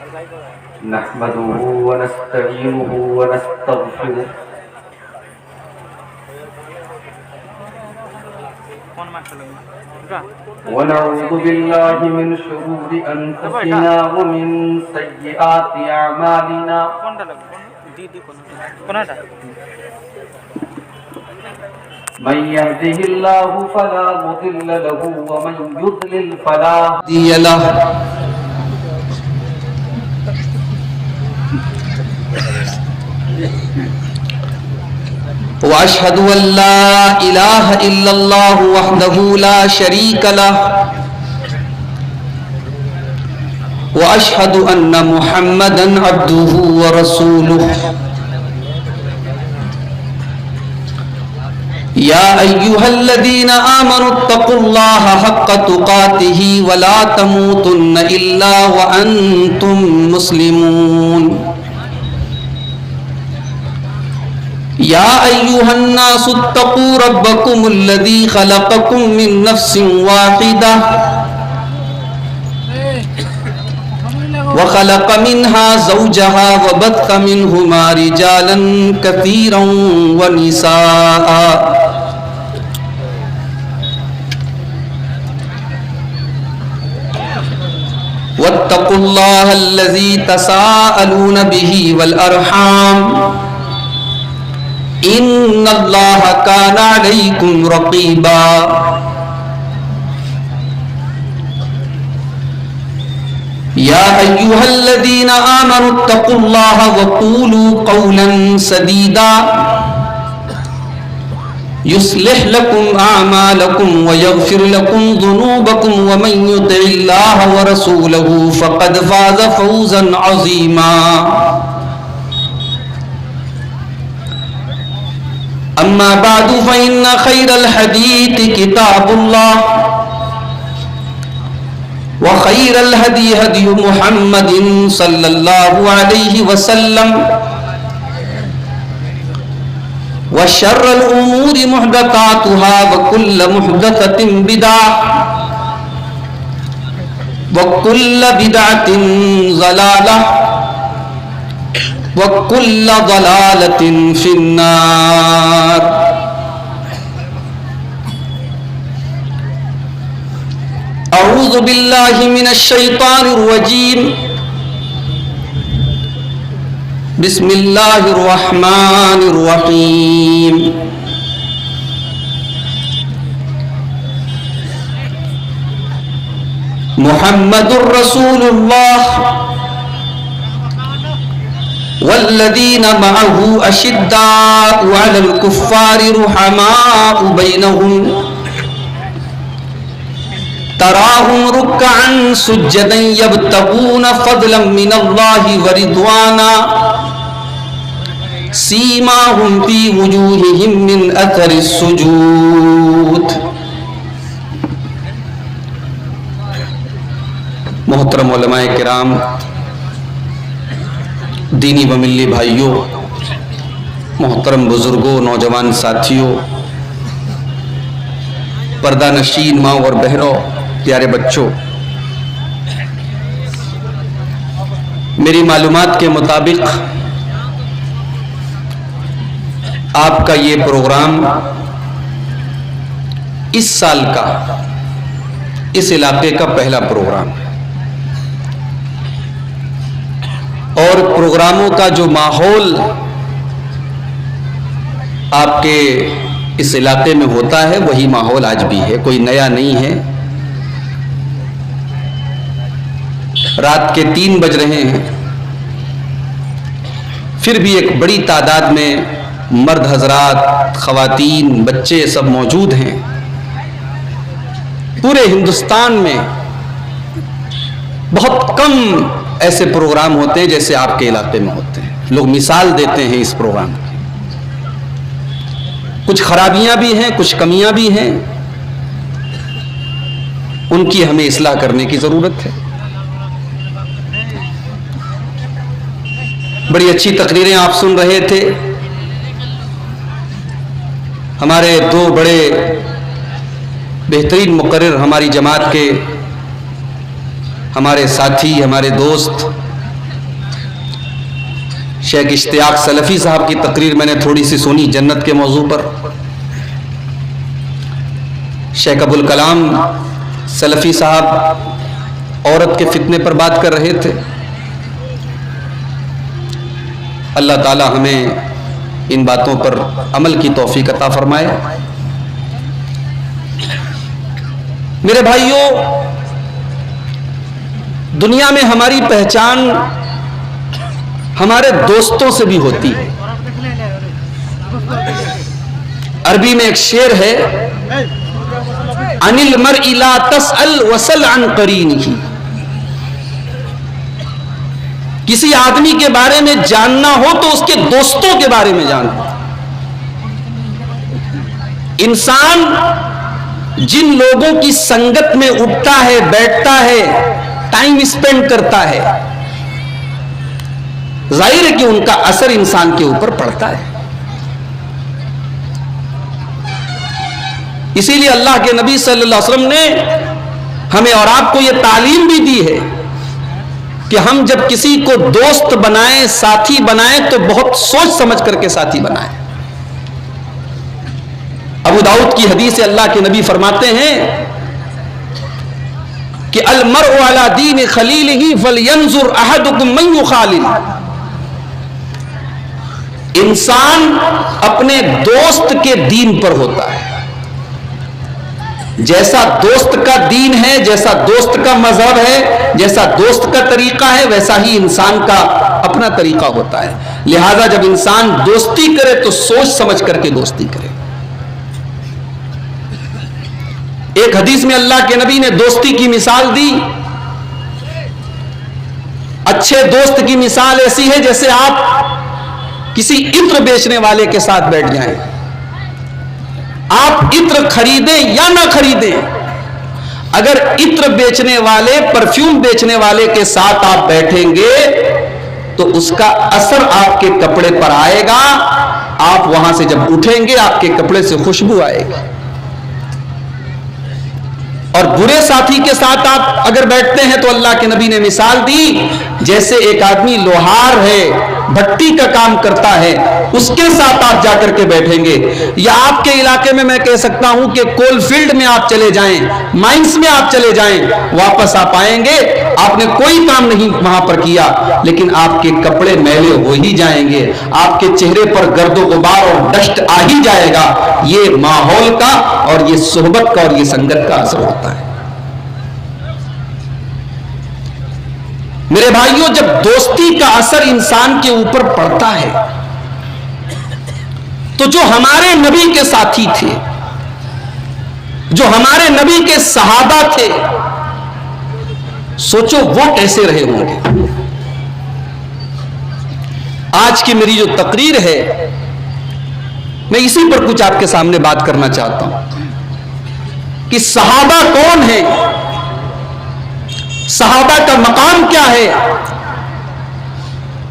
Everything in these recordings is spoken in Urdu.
نحمده ونستعينه ونستغفره ونعوذ بالله من شرور أنفسنا ومن سيئات أعمالنا من يهده الله فلا مضل له ومن يضلل فلا هادي له وأشهد أن لا إله إلا الله وحده لا شريك له وأشهد أن محمدا عبده ورسوله يا أيها الذين آمنوا اتقوا الله حق تقاته ولا تموتن إلا وأنتم مسلمون يا أيها الناس اتقوا ربكم الذي خلقكم من نفس واحدة وخلق منها زوجها وبث منهما رجالا كثيرا ونساء واتقوا الله الذي تساءلون به والأرحام إن الله كان عليكم رقيبا يا أيها الذين آمنوا اتقوا الله وقولوا قولا سديدا يصلح لكم أعمالكم ويغفر لكم ذنوبكم ومن يطع الله ورسوله فقد فاز فوزا عظيما أما بعد فإن خير الحديث كتاب الله وخير الهدي هدي محمد صلى الله عليه وسلم وشر الأمور محدثاتها وكل محدثة بدعة وكل بدعة ضلالة وكل ضلالة في النار أعوذ بالله من الشيطان الرجيم بسم الله الرحمن الرحيم محمد رسول الله والذين معه أشداء على الكفار رحماء بينهم تراهم ركعا سجدا يبتغون فضلا من الله ورضوانا سيماهم في وجوههم من أثر السجود. محترم علماء کرام، دینی و ملی بھائیوں، محترم بزرگوں، نوجوان ساتھیوں، پردہ نشین ماں اور بہنوں، پیارے بچوں، میری معلومات کے مطابق آپ کا یہ پروگرام اس سال کا اس علاقے کا پہلا پروگرام ہے، اور پروگراموں کا جو ماحول آپ کے اس علاقے میں ہوتا ہے وہی ماحول آج بھی ہے، کوئی نیا نہیں ہے۔ رات کے 3 بج رہے ہیں، پھر بھی ایک بڑی تعداد میں مرد حضرات، خواتین، بچے سب موجود ہیں۔ پورے ہندوستان میں بہت کم ایسے پروگرام ہوتے ہیں جیسے آپ کے علاقے میں ہوتے ہیں۔ لوگ مثال دیتے ہیں اس پروگرام کی، کچھ خرابیاں بھی ہیں، کچھ کمیاں بھی ہیں، ان کی ہمیں اصلاح کرنے کی ضرورت ہے۔ بڑی اچھی تقریریں آپ سن رہے تھے، ہمارے 2 بڑے بہترین مقرر ہماری جماعت کے، ہمارے ساتھی، ہمارے دوست شیخ اشتیاق سلفی صاحب کی تقریر میں نے تھوڑی سی سنی جنت کے موضوع پر. شیخ ابوالکلام سلفی صاحب عورت کے فتنے پر بات کر رہے تھے. اللہ تعالی ہمیں ان باتوں پر عمل کی توفیق عطا فرمائے. میرے بھائیوں، دنیا میں ہماری پہچان ہمارے دوستوں سے بھی ہوتی ہے. عربی میں ایک شعر ہے، عن المرء لا تسأل وسل عن قرینہ. کسی آدمی کے بارے میں جاننا ہو تو اس کے دوستوں کے بارے میں جاننا. انسان جن لوگوں کی سنگت میں اٹھتا ہے، بیٹھتا ہے، ٹائم اسپینڈ کرتا ہے، ظاہر ہے کہ ان کا اثر انسان کے اوپر پڑتا ہے. اسی لیے اللہ کے نبی صلی اللہ علیہ وسلم نے ہمیں اور آپ کو یہ تعلیم بھی دی ہے کہ ہم جب کسی کو دوست بنائیں، ساتھی بنائیں تو بہت سوچ سمجھ کر کے ساتھی بنائیں. ابو داؤد کی حدیث سے اللہ کے نبی فرماتے ہیں کہ المرء علی دین خلیلہ فلینظر احدکم من یخالل. انسان اپنے دوست کے دین پر ہوتا ہے. جیسا دوست کا دین ہے، جیسا دوست کا مذہب ہے، جیسا دوست کا طریقہ ہے، ویسا ہی انسان کا اپنا طریقہ ہوتا ہے. لہذا جب انسان دوستی کرے تو سوچ سمجھ کر کے دوستی کرے. ایک حدیث میں اللہ کے نبی نے دوستی کی مثال دی. اچھے دوست کی مثال ایسی ہے جیسے آپ کسی عطر بیچنے والے کے ساتھ بیٹھ جائیں. آپ عطر خریدیں یا نہ خریدیں، اگر عطر بیچنے والے، پرفیوم بیچنے والے کے ساتھ آپ بیٹھیں گے تو اس کا اثر آپ کے کپڑے پر آئے گا. آپ وہاں سے جب اٹھیں گے آپ کے کپڑے سے خوشبو آئے گی. اور برے ساتھی کے ساتھ آپ اگر بیٹھتے ہیں تو اللہ کے نبی نے مثال دی جیسے ایک آدمی لوہار ہے، بھٹی کا کام کرتا ہے، اس کے ساتھ آپ جا کر کے بیٹھیں گے. یا آپ کے علاقے میں میں کہہ سکتا ہوں کہ کول فیلڈ میں آپ چلے جائیں، مائنس میں آپ چلے جائیں، واپس آپ آئیں گے، آپ نے کوئی کام نہیں وہاں پر کیا لیکن آپ کے کپڑے میلے ہو ہی جائیں گے، آپ کے چہرے پر گرد و غبار اور ڈسٹ آ ہی جائے گا. یہ ماحول کا اور یہ صحبت کا اور یہ سنگت کا اثر ہوتا ہے. میرے بھائیوں، جب دوستی کا اثر انسان کے اوپر پڑتا ہے تو جو ہمارے نبی کے ساتھی تھے، جو ہمارے نبی کے صحابہ تھے، سوچو وہ کیسے رہے ہوں گے. آج کی میری جو تقریر ہے میں اسی پر کچھ آپ کے سامنے بات کرنا چاہتا ہوں کہ صحابہ کون ہیں، صحابہ کا مقام کیا ہے،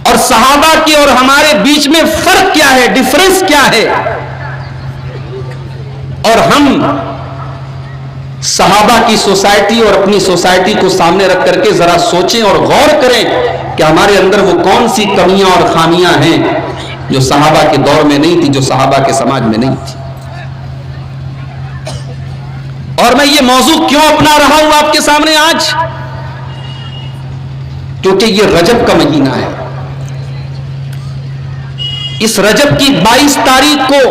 اور صحابہ کی اور ہمارے بیچ میں فرق کیا ہے، ڈفرنس کیا ہے. اور ہم صحابہ کی سوسائٹی اور اپنی سوسائٹی کو سامنے رکھ کر کے ذرا سوچیں اور غور کریں کہ ہمارے اندر وہ کون سی کمیاں اور خامیاں ہیں جو صحابہ کے دور میں نہیں تھی، جو صحابہ کے سماج میں نہیں تھی. اور میں یہ موضوع کیوں اپنا رہا ہوں آپ کے سامنے آج؟ کیونکہ یہ رجب کا مہینہ ہے. اس رجب کی 22 تاریخ کو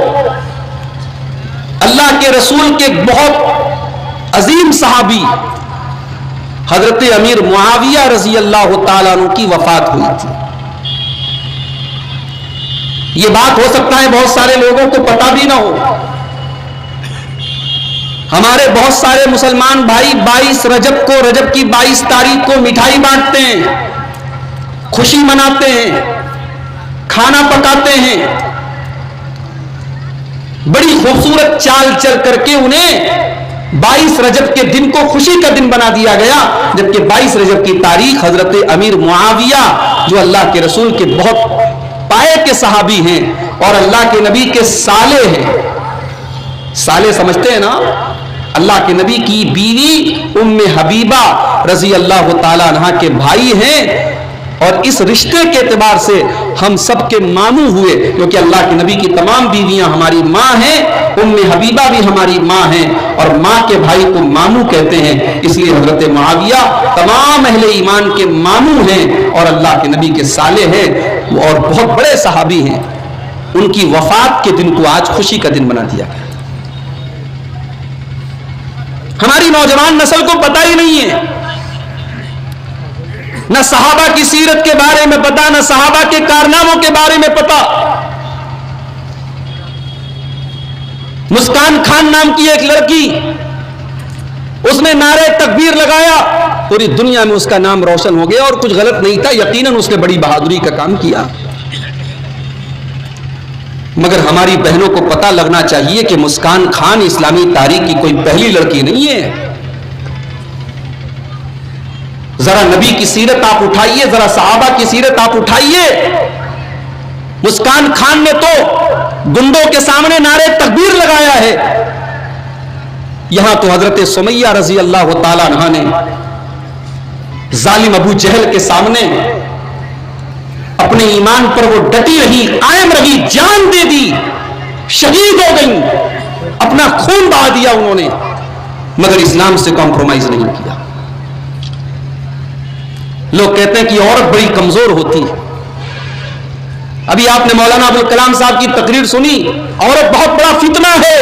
اللہ کے رسول کے بہت عظیم صحابی حضرت امیر معاویہ رضی اللہ تعالیٰ عنہ کی وفات ہوئی تھی. یہ بات ہو سکتا ہے بہت سارے لوگوں کو پتہ بھی نہ ہو. ہمارے بہت سارے مسلمان بھائی 22 رجب کو، رجب کی 22 تاریخ کو مٹھائی بانٹتے ہیں، خوشی مناتے ہیں، کھانا پکاتے ہیں. بڑی خوبصورت چال چل کر کے انہیں 22 رجب کے دن کو خوشی کا دن بنا دیا گیا، جبکہ 22 رجب کی تاریخ حضرت امیر معاویہ جو اللہ کے رسول کے بہت پائے کے صحابی ہیں اور اللہ کے نبی کے سالے ہیں. سالے سمجھتے ہیں نا؟ اللہ کے نبی کی بیوی ام حبیبہ رضی اللہ تعالی عنہا کے بھائی ہیں. اور اس رشتے کے اعتبار سے ہم سب کے ماموں ہوئے، کیونکہ اللہ کے نبی کی تمام بیویاں ہماری ماں ہیں، ام حبیبہ بھی ہماری ماں ہیں، اور ماں کے بھائی کو ماموں کہتے ہیں، اس لیے حضرت معاویہ تمام اہل ایمان کے ماموں ہیں اور اللہ کے نبی کے صالح ہیں اور بہت بڑے صحابی ہیں۔ ان کی وفات کے دن کو آج خوشی کا دن بنا دیا گیا۔ ہماری نوجوان نسل کو پتہ ہی نہیں ہے، نہ صحابہ کی سیرت کے بارے میں پتا، نہ صحابہ کے کارناموں کے بارے میں پتا۔ مسکان خان نام کی ایک لڑکی، اس نے نعرہ تکبیر لگایا، پوری دنیا میں اس کا نام روشن ہو گیا، اور کچھ غلط نہیں تھا، یقیناً اس نے بڑی بہادری کا کام کیا۔ مگر ہماری بہنوں کو پتہ لگنا چاہیے کہ مسکان خان اسلامی تاریخ کی کوئی پہلی لڑکی نہیں ہے۔ ذرا نبی کی سیرت آپ اٹھائیے، ذرا صحابہ کی سیرت آپ اٹھائیے۔ مسکان خان نے تو گنڈوں کے سامنے نعرے تکبیر لگایا ہے، یہاں تو حضرت سمیہ رضی اللہ تعالیٰ عنہا نے ظالم ابو جہل کے سامنے اپنے ایمان پر وہ ڈٹی رہی، قائم رہی، جان دے دی، شہید ہو گئی، اپنا خون بہا دیا انہوں نے، مگر اسلام سے کمپرومائز نہیں کیا۔ لوگ کہتے ہیں کہ عورت بڑی کمزور ہوتی ہے۔ ابھی آپ نے مولانا ابوالکلام صاحب کی تقریر سنی، عورت بہت بڑا فتنہ ہے،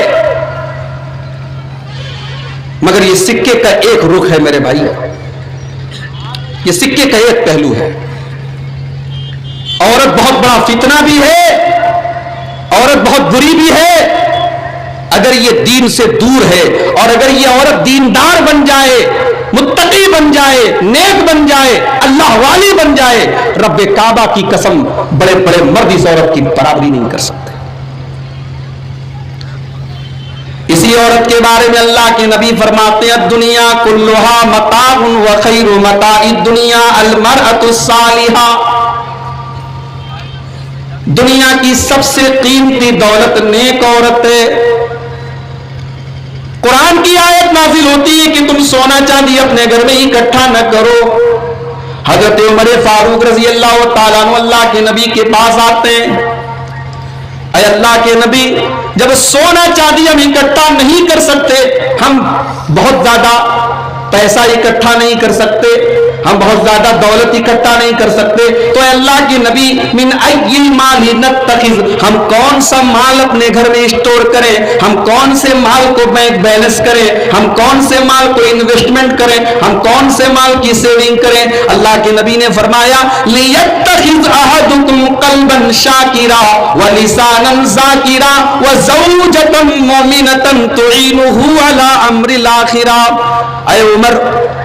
مگر یہ سکے کا ایک رخ ہے میرے بھائی، یہ سکے کا ایک پہلو ہے۔ عورت بہت بڑا فتنہ بھی ہے، عورت بہت بری بھی ہے، اگر یہ دین سے دور ہے، اور اگر یہ عورت دیندار بن جائے، متقی بن جائے، نیک بن جائے، اللہ والی بن جائے، رب کعبہ کی قسم بڑے بڑے مرد اس عورت کی برابری نہیں کر سکتے۔ اسی عورت کے بارے میں اللہ کے نبی فرماتے ہیں الدنیا کلھا متاع وخیر متاع الدنیا المرأة الصالحہ، دنیا کی سب سے قیمتی دولت نیک عورت ہے۔ قرآن کی آیت نازل ہوتی ہے کہ تم سونا چاندی اپنے گھر میں اکٹھا نہ کرو۔ حضرت عمر فاروق رضی اللہ تعالیٰ عنہ اللہ کے نبی کے پاس آتے ہیں، اے اللہ کے نبی، جب سونا چاندی ہم اکٹھا نہیں کر سکتے، ہم بہت زیادہ پیسہ اکٹھا نہیں کر سکتے، ہم بہت زیادہ دولت اکٹھا نہیں کر سکتے، تو اے اللہ کے نبی من ای المال نتخذ، ہم کون سا مال اپنے گھر میں اسٹور کریں، ہم کون سے مال کو بینک بیلنس کریں، ہم کون سے مال کو انویسٹمنٹ کریں، ہم کون سے مال کی سیونگ کریں؟ اللہ کے نبی نے فرمایا لیتخذ احدکم قلبا شاکرا ولسانا ذاکرا وزوجتا مومنتا تعینہ علی امر الاخرہ۔ اے عمر،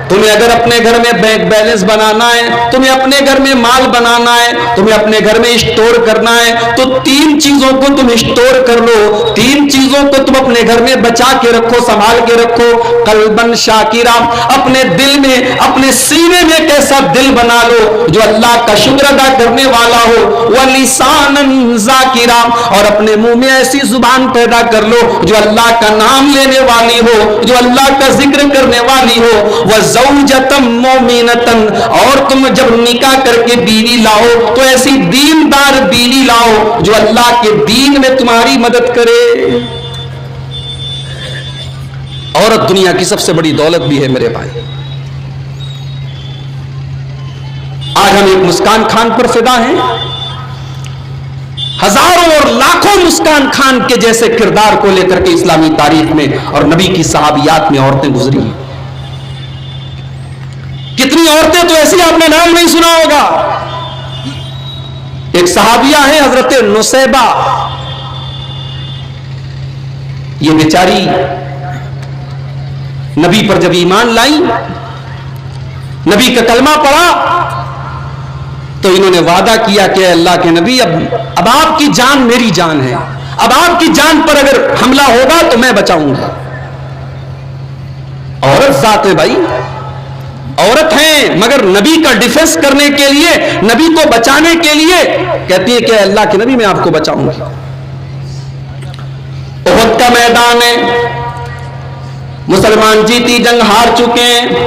تمہیں اگر اپنے گھر میں بینک بیلنس بنانا ہے، تمہیں اپنے گھر میں مال بنانا ہے، تمہیں اپنے گھر میں اسٹور کرنا ہے، تو تین چیزوں کو تم اسٹور کر لو، تین چیزوں کو تم اپنے گھر میں بچا کے رکھو، سنبھال کے رکھو۔ قلباً شاکرا، اپنے دل میں، اپنے سینے میں ایک ایسا دل بنا لو جو اللہ کا شکر ادا کرنے والا ہو، وَلِسَانًا ذَاكِرًا، اور اپنے منہ میں ایسی زبان پیدا کر لو جو اللہ کا نام لینے والی ہو، جو اللہ کا ذکر کرنے والی ہو، وَزَوْجَةً مُؤْمِنَةً، اور تم جب نکاح کر کے بیوی لاؤ تو ایسی دیندار بیوی لاؤ جو اللہ کے دین میں تمہاری مدد کرے۔ عورت دنیا کی سب سے بڑی دولت بھی ہے میرے بھائی۔ آج ہم ایک مسکان خان پر فدا ہیں، ہزاروں اور لاکھوں مسکان خان کے جیسے کردار کو لے کر کے اسلامی تاریخ میں اور نبی کی صحابیات میں عورتیں گزری ہیں۔ کتنی عورتیں تو ایسی آپ نے نام نہیں سنا ہوگا۔ ایک صحابیہ ہے حضرت نصیبہ، یہ بیچاری نبی پر جب ایمان لائی، نبی کا کلمہ پڑھا، تو انہوں نے وعدہ کیا کہ اے اللہ کے نبی، اب آپ کی جان میری جان ہے، اب آپ کی جان پر اگر حملہ ہوگا تو میں بچاؤں گا۔ عورت ذات ہے بھائی، عورت ہیں، مگر نبی کا ڈیفنس کرنے کے لیے، نبی کو بچانے کے لیے کہتی ہے کہ اے اللہ کے نبی میں آپ کو بچاؤں گی۔ احد کا میدان ہے، مسلمان جیتی جنگ ہار چکے ہیں،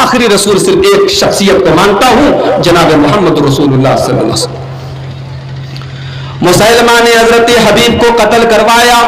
آخری رسول صرف ایک شخصیت کو مانتا ہوں، جناب محمد رسول اللہ صلی اللہ علیہ وسلم۔ مسیلمہ نے حضرت حبیب کو قتل کروایا،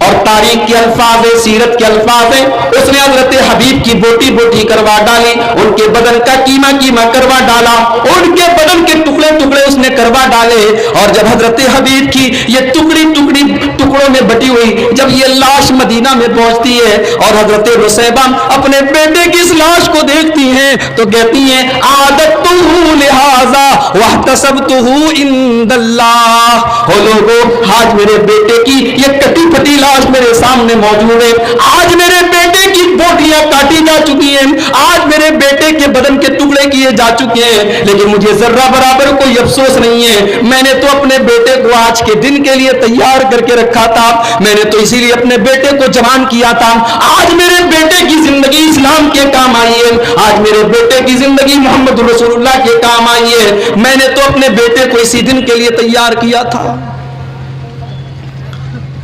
اور تاریخ کے الفاظ ہے، سیرت کے الفاظ ہیں، اس نے حضرت حبیب کی بوٹی بوٹی کروا ڈالی، ان کے بدن کا کیما کیما کروا ڈالا، ان کے بدن کے ٹکڑے ٹکڑے اس نے کروا ڈالے، اور جب حضرت حبیب کی یہ ٹکڑی ٹکڑی ٹکڑوں میں بٹی ہوئی جب یہ لاش مدینہ میں پہنچتی ہے اور حضرت نصیبہ اپنے بیٹے کی اس لاش کو دیکھتی ہیں تو کہتی ہیں عادتہ لہذا واحتسبتہ عند اللہ، ہو لوگوں آج میرے بیٹے کی یہ کٹی پھٹی لاش میرے سامنے موجود ہے، آج میرے بیٹے کی بوٹیاں کاٹی جا چکی ہیں، آج میرے بیٹے کے بدن کے ٹکڑے کیے جا چکے ہیں، لیکن مجھے ذرہ برابر کوئی افسوس نہیں ہے، میں نے تو اپنے بیٹے کو آج کے دن کے لیے تیار کر کے رکھا تھا، میں نے تو اسی لیے اپنے بیٹے کو جوان کیا تھا، آج میرے بیٹے کی زندگی اسلام کے کام آئی ہے، آج میرے بیٹے کی زندگی محمد رسول اللہ کے کام آئی ہے، میں نے تو اپنے بیٹے کو اسی دن کے لیے تیار کیا تھا۔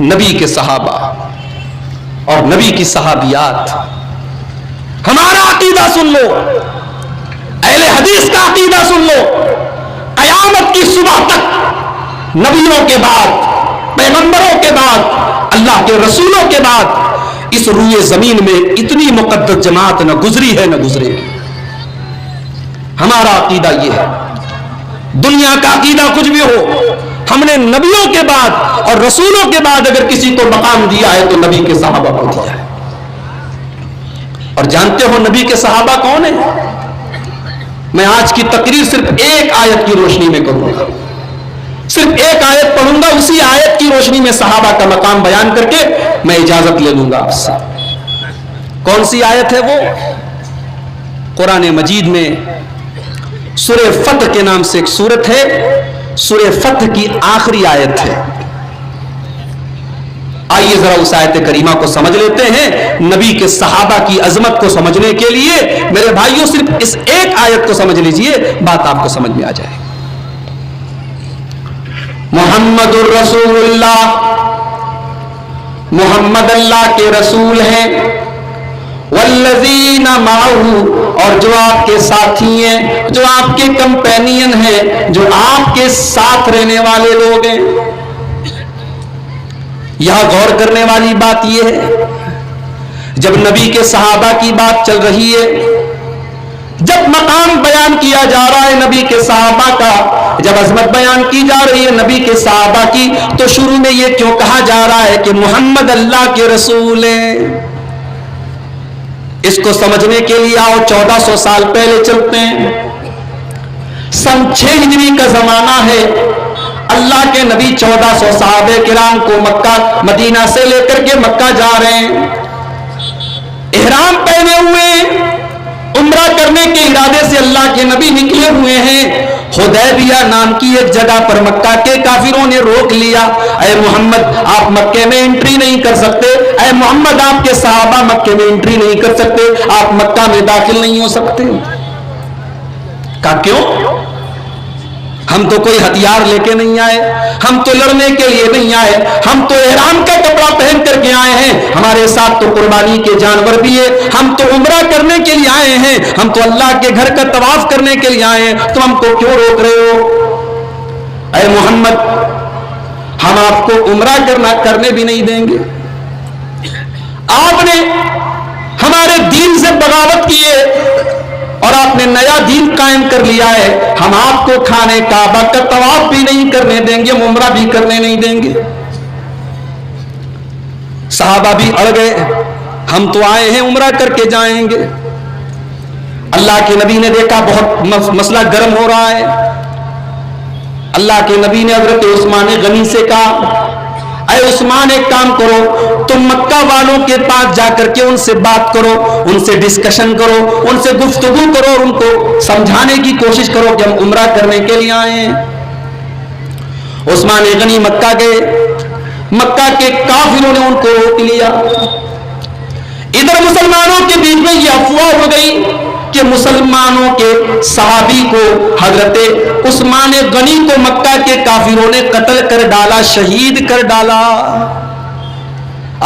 نبی کے صحابہ اور نبی کی صحابیات، ہمارا عقیدہ سن لو، اہل حدیث کا عقیدہ سن لو، قیامت کی صبح تک نبیوں کے بعد، پیغمبروں کے بعد، اللہ کے رسولوں کے بعد اس روئے زمین میں اتنی مقدس جماعت نہ گزری ہے نہ گزرے گی۔ ہمارا عقیدہ یہ ہے، دنیا کا عقیدہ کچھ بھی ہو، ہم نے نبیوں کے بعد اور رسولوں کے بعد اگر کسی کو مقام دیا ہے تو نبی کے صحابہ کو دیا ہے۔ اور جانتے ہو نبی کے صحابہ کون ہیں؟ میں آج کی تقریر صرف ایک آیت کی روشنی میں کروں گا، صرف ایک آیت پڑھوں گا، اسی آیت کی روشنی میں صحابہ کا مقام بیان کر کے میں اجازت لے لوں گا آپ سے۔ کون سی آیت ہے وہ؟ قرآن مجید میں سورہ فتح کے نام سے ایک سورت ہے، سورہ فتح کی آخری آیت ہے۔ آئیے ذرا اس آیت کریمہ کو سمجھ لیتے ہیں۔ نبی کے صحابہ کی عظمت کو سمجھنے کے لیے میرے بھائیوں صرف اس ایک آیت کو سمجھ لیجئے، بات آپ کو سمجھ میں آ جائے۔ محمد الرسول اللہ، محمد اللہ کے رسول ہیں، والذین معہ، اور جو آپ کے ساتھی ہیں، جو آپ کے کمپینین ہیں، جو آپ کے ساتھ رہنے والے لوگ ہیں۔ یہاں غور کرنے والی بات یہ ہے، جب نبی کے صحابہ کی بات چل رہی ہے، جب مقام بیان کیا جا رہا ہے نبی کے صحابہ کا، جب عظمت بیان کی جا رہی ہے نبی کے صحابہ کی، تو شروع میں یہ کیوں کہا جا رہا ہے کہ محمد اللہ کے رسول ہیں؟ اس کو سمجھنے کے لیے آؤ 1400 سال پہلے چلتے ہیں۔ سن 6 ہجری کا زمانہ ہے، اللہ کے نبی 1400 صحابہ کرام کو مکہ مدینہ سے لے کر کے مکہ جا رہے ہیں، احرام پہنے ہوئے، عمرہ کرنے کے ارادے سے اللہ کے نبی نکلے ہوئے ہیں۔ حدیبیہ نام کی ایک جگہ پر مکہ کے کافروں نے روک لیا، اے محمد آپ مکے میں انٹری نہیں کر سکتے، اے محمد آپ کے صحابہ مکے میں انٹری نہیں کر سکتے، آپ مکہ میں داخل نہیں ہو سکتے۔ کہا کیوں؟ ہم تو کوئی ہتھیار لے کے نہیں آئے، ہم تو لڑنے کے لیے نہیں آئے، ہم تو احرام کا کپڑا پہن کر کے آئے ہیں، ہمارے ساتھ تو قربانی کے جانور بھی ہے، ہم تو عمرہ کرنے کے لیے آئے ہیں، ہم تو اللہ کے گھر کا طواف کرنے کے لیے آئے ہیں، تو ہم کو کیوں روک رہے ہو؟ اے محمد ہم آپ کو عمرہ کرنے بھی نہیں دیں گے، آپ نے ہمارے دین سے بغاوت کی ہے اور آپ نے نیا دین قائم کر لیا ہے، ہم آپ کو کھانے کعبہ کا طواف بھی نہیں کرنے دیں گے، عمرہ بھی کرنے نہیں دیں گے۔ صحابہ بھی اڑ گئے، ہم تو آئے ہیں عمرہ کر کے جائیں گے۔ اللہ کے نبی نے دیکھا بہت مسئلہ گرم ہو رہا ہے، اللہ کے نبی نے حضرت عثمان غنی سے کہا اے عثمان ایک کام کرو، تم مکہ والوں کے پاس جا کر کے ان سے بات کرو، ان سے ڈسکشن کرو، ان سے گفتگو کرو اور ان کو سمجھانے کی کوشش کرو کہ ہم عمرہ کرنے کے لیے آئے ہیں۔ عثمان غنی مکہ گئے، مکہ کے کافروں نے ان کو روک لیا۔ ادھر مسلمانوں کے بیچ میں یہ افواہ ہو گئی کہ مسلمانوں کے صحابی کو حضرت عثمان غنی کو مکہ کے کافروں نے قتل کر ڈالا، شہید کر ڈالا۔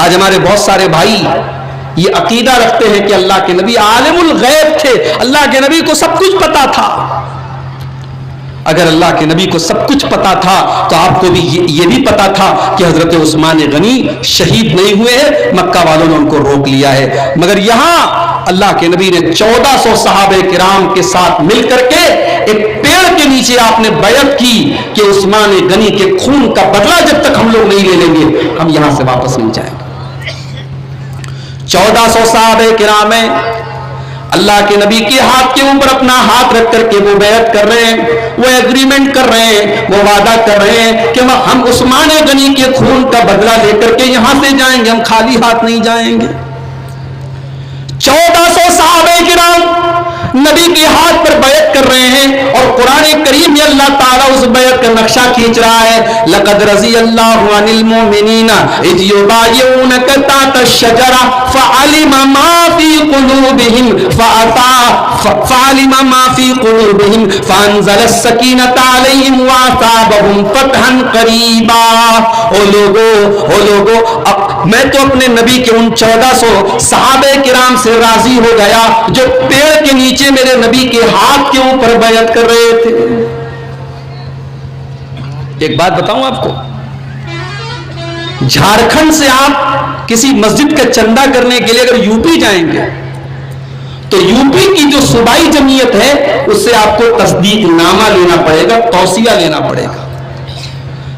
آج ہمارے بہت سارے بھائی یہ عقیدہ رکھتے ہیں کہ اللہ کے نبی عالم الغیب تھے، اللہ کے نبی کو سب کچھ پتا تھا۔ اگر اللہ کے نبی کو سب کچھ پتا تھا تو آپ کو بھی یہ بھی پتا تھا کہ حضرت عثمان غنی شہید نہیں ہوئے ہیں، مکہ والوں نے ان کو روک لیا ہے۔ مگر یہاں اللہ کے نبی نے 1400 صحابہ کرام کے ساتھ مل کر کے ایک پیڑ کے نیچے آپ نے بیعت کی کہ عثمان غنی کے خون کا بدلہ جب تک ہم لوگ نہیں لے لیں گے ہم یہاں سے واپس نہیں جائیں گے۔ 1400 صحابہ کرام ہیں، اللہ کے نبی کے ہاتھ کے اوپر اپنا ہاتھ رکھ کر کے وہ بیعت کر رہے ہیں، وہ ایگریمنٹ کر رہے ہیں، وہ وعدہ کر رہے ہیں کہ ہم عثمان غنی کے خون کا بدلہ لے کر کے یہاں سے جائیں گے، ہم خالی ہاتھ نہیں جائیں گے۔ 1400 صحابہ کرام نبی کے ہاتھ پر بیعت کر رہے ہیں، اور قرآن کریم میں اللہ تعالیٰ اس بیعت کا نقشہ کھینچ رہا ہے، لقد رضی اللہ عن المؤمنین اذ یبایعونک تحت الشجرہ فعلم ما فی قلوبہم فعلم ما فی قلوبہم فانزل السکینۃ علیہم واثابہم فتحا قریبا۔ او لوگو میں تو اپنے نبی کے ان 1400 صحابہ کرام سے راضی ہو گیا جو پیڑ کے نیچے میرے نبی کے ہاتھ کے اوپر بیعت کر رہے تھے۔ ایک بات بتاؤں آپ کو، جھارکھنڈ سے آپ کسی مسجد کا چندہ کرنے کے لیے اگر یو پی جائیں گے تو یو پی کی جو صوبائی جمعیت ہے اس سے آپ کو تصدیق نامہ لینا پڑے گا، توصیہ لینا پڑے گا۔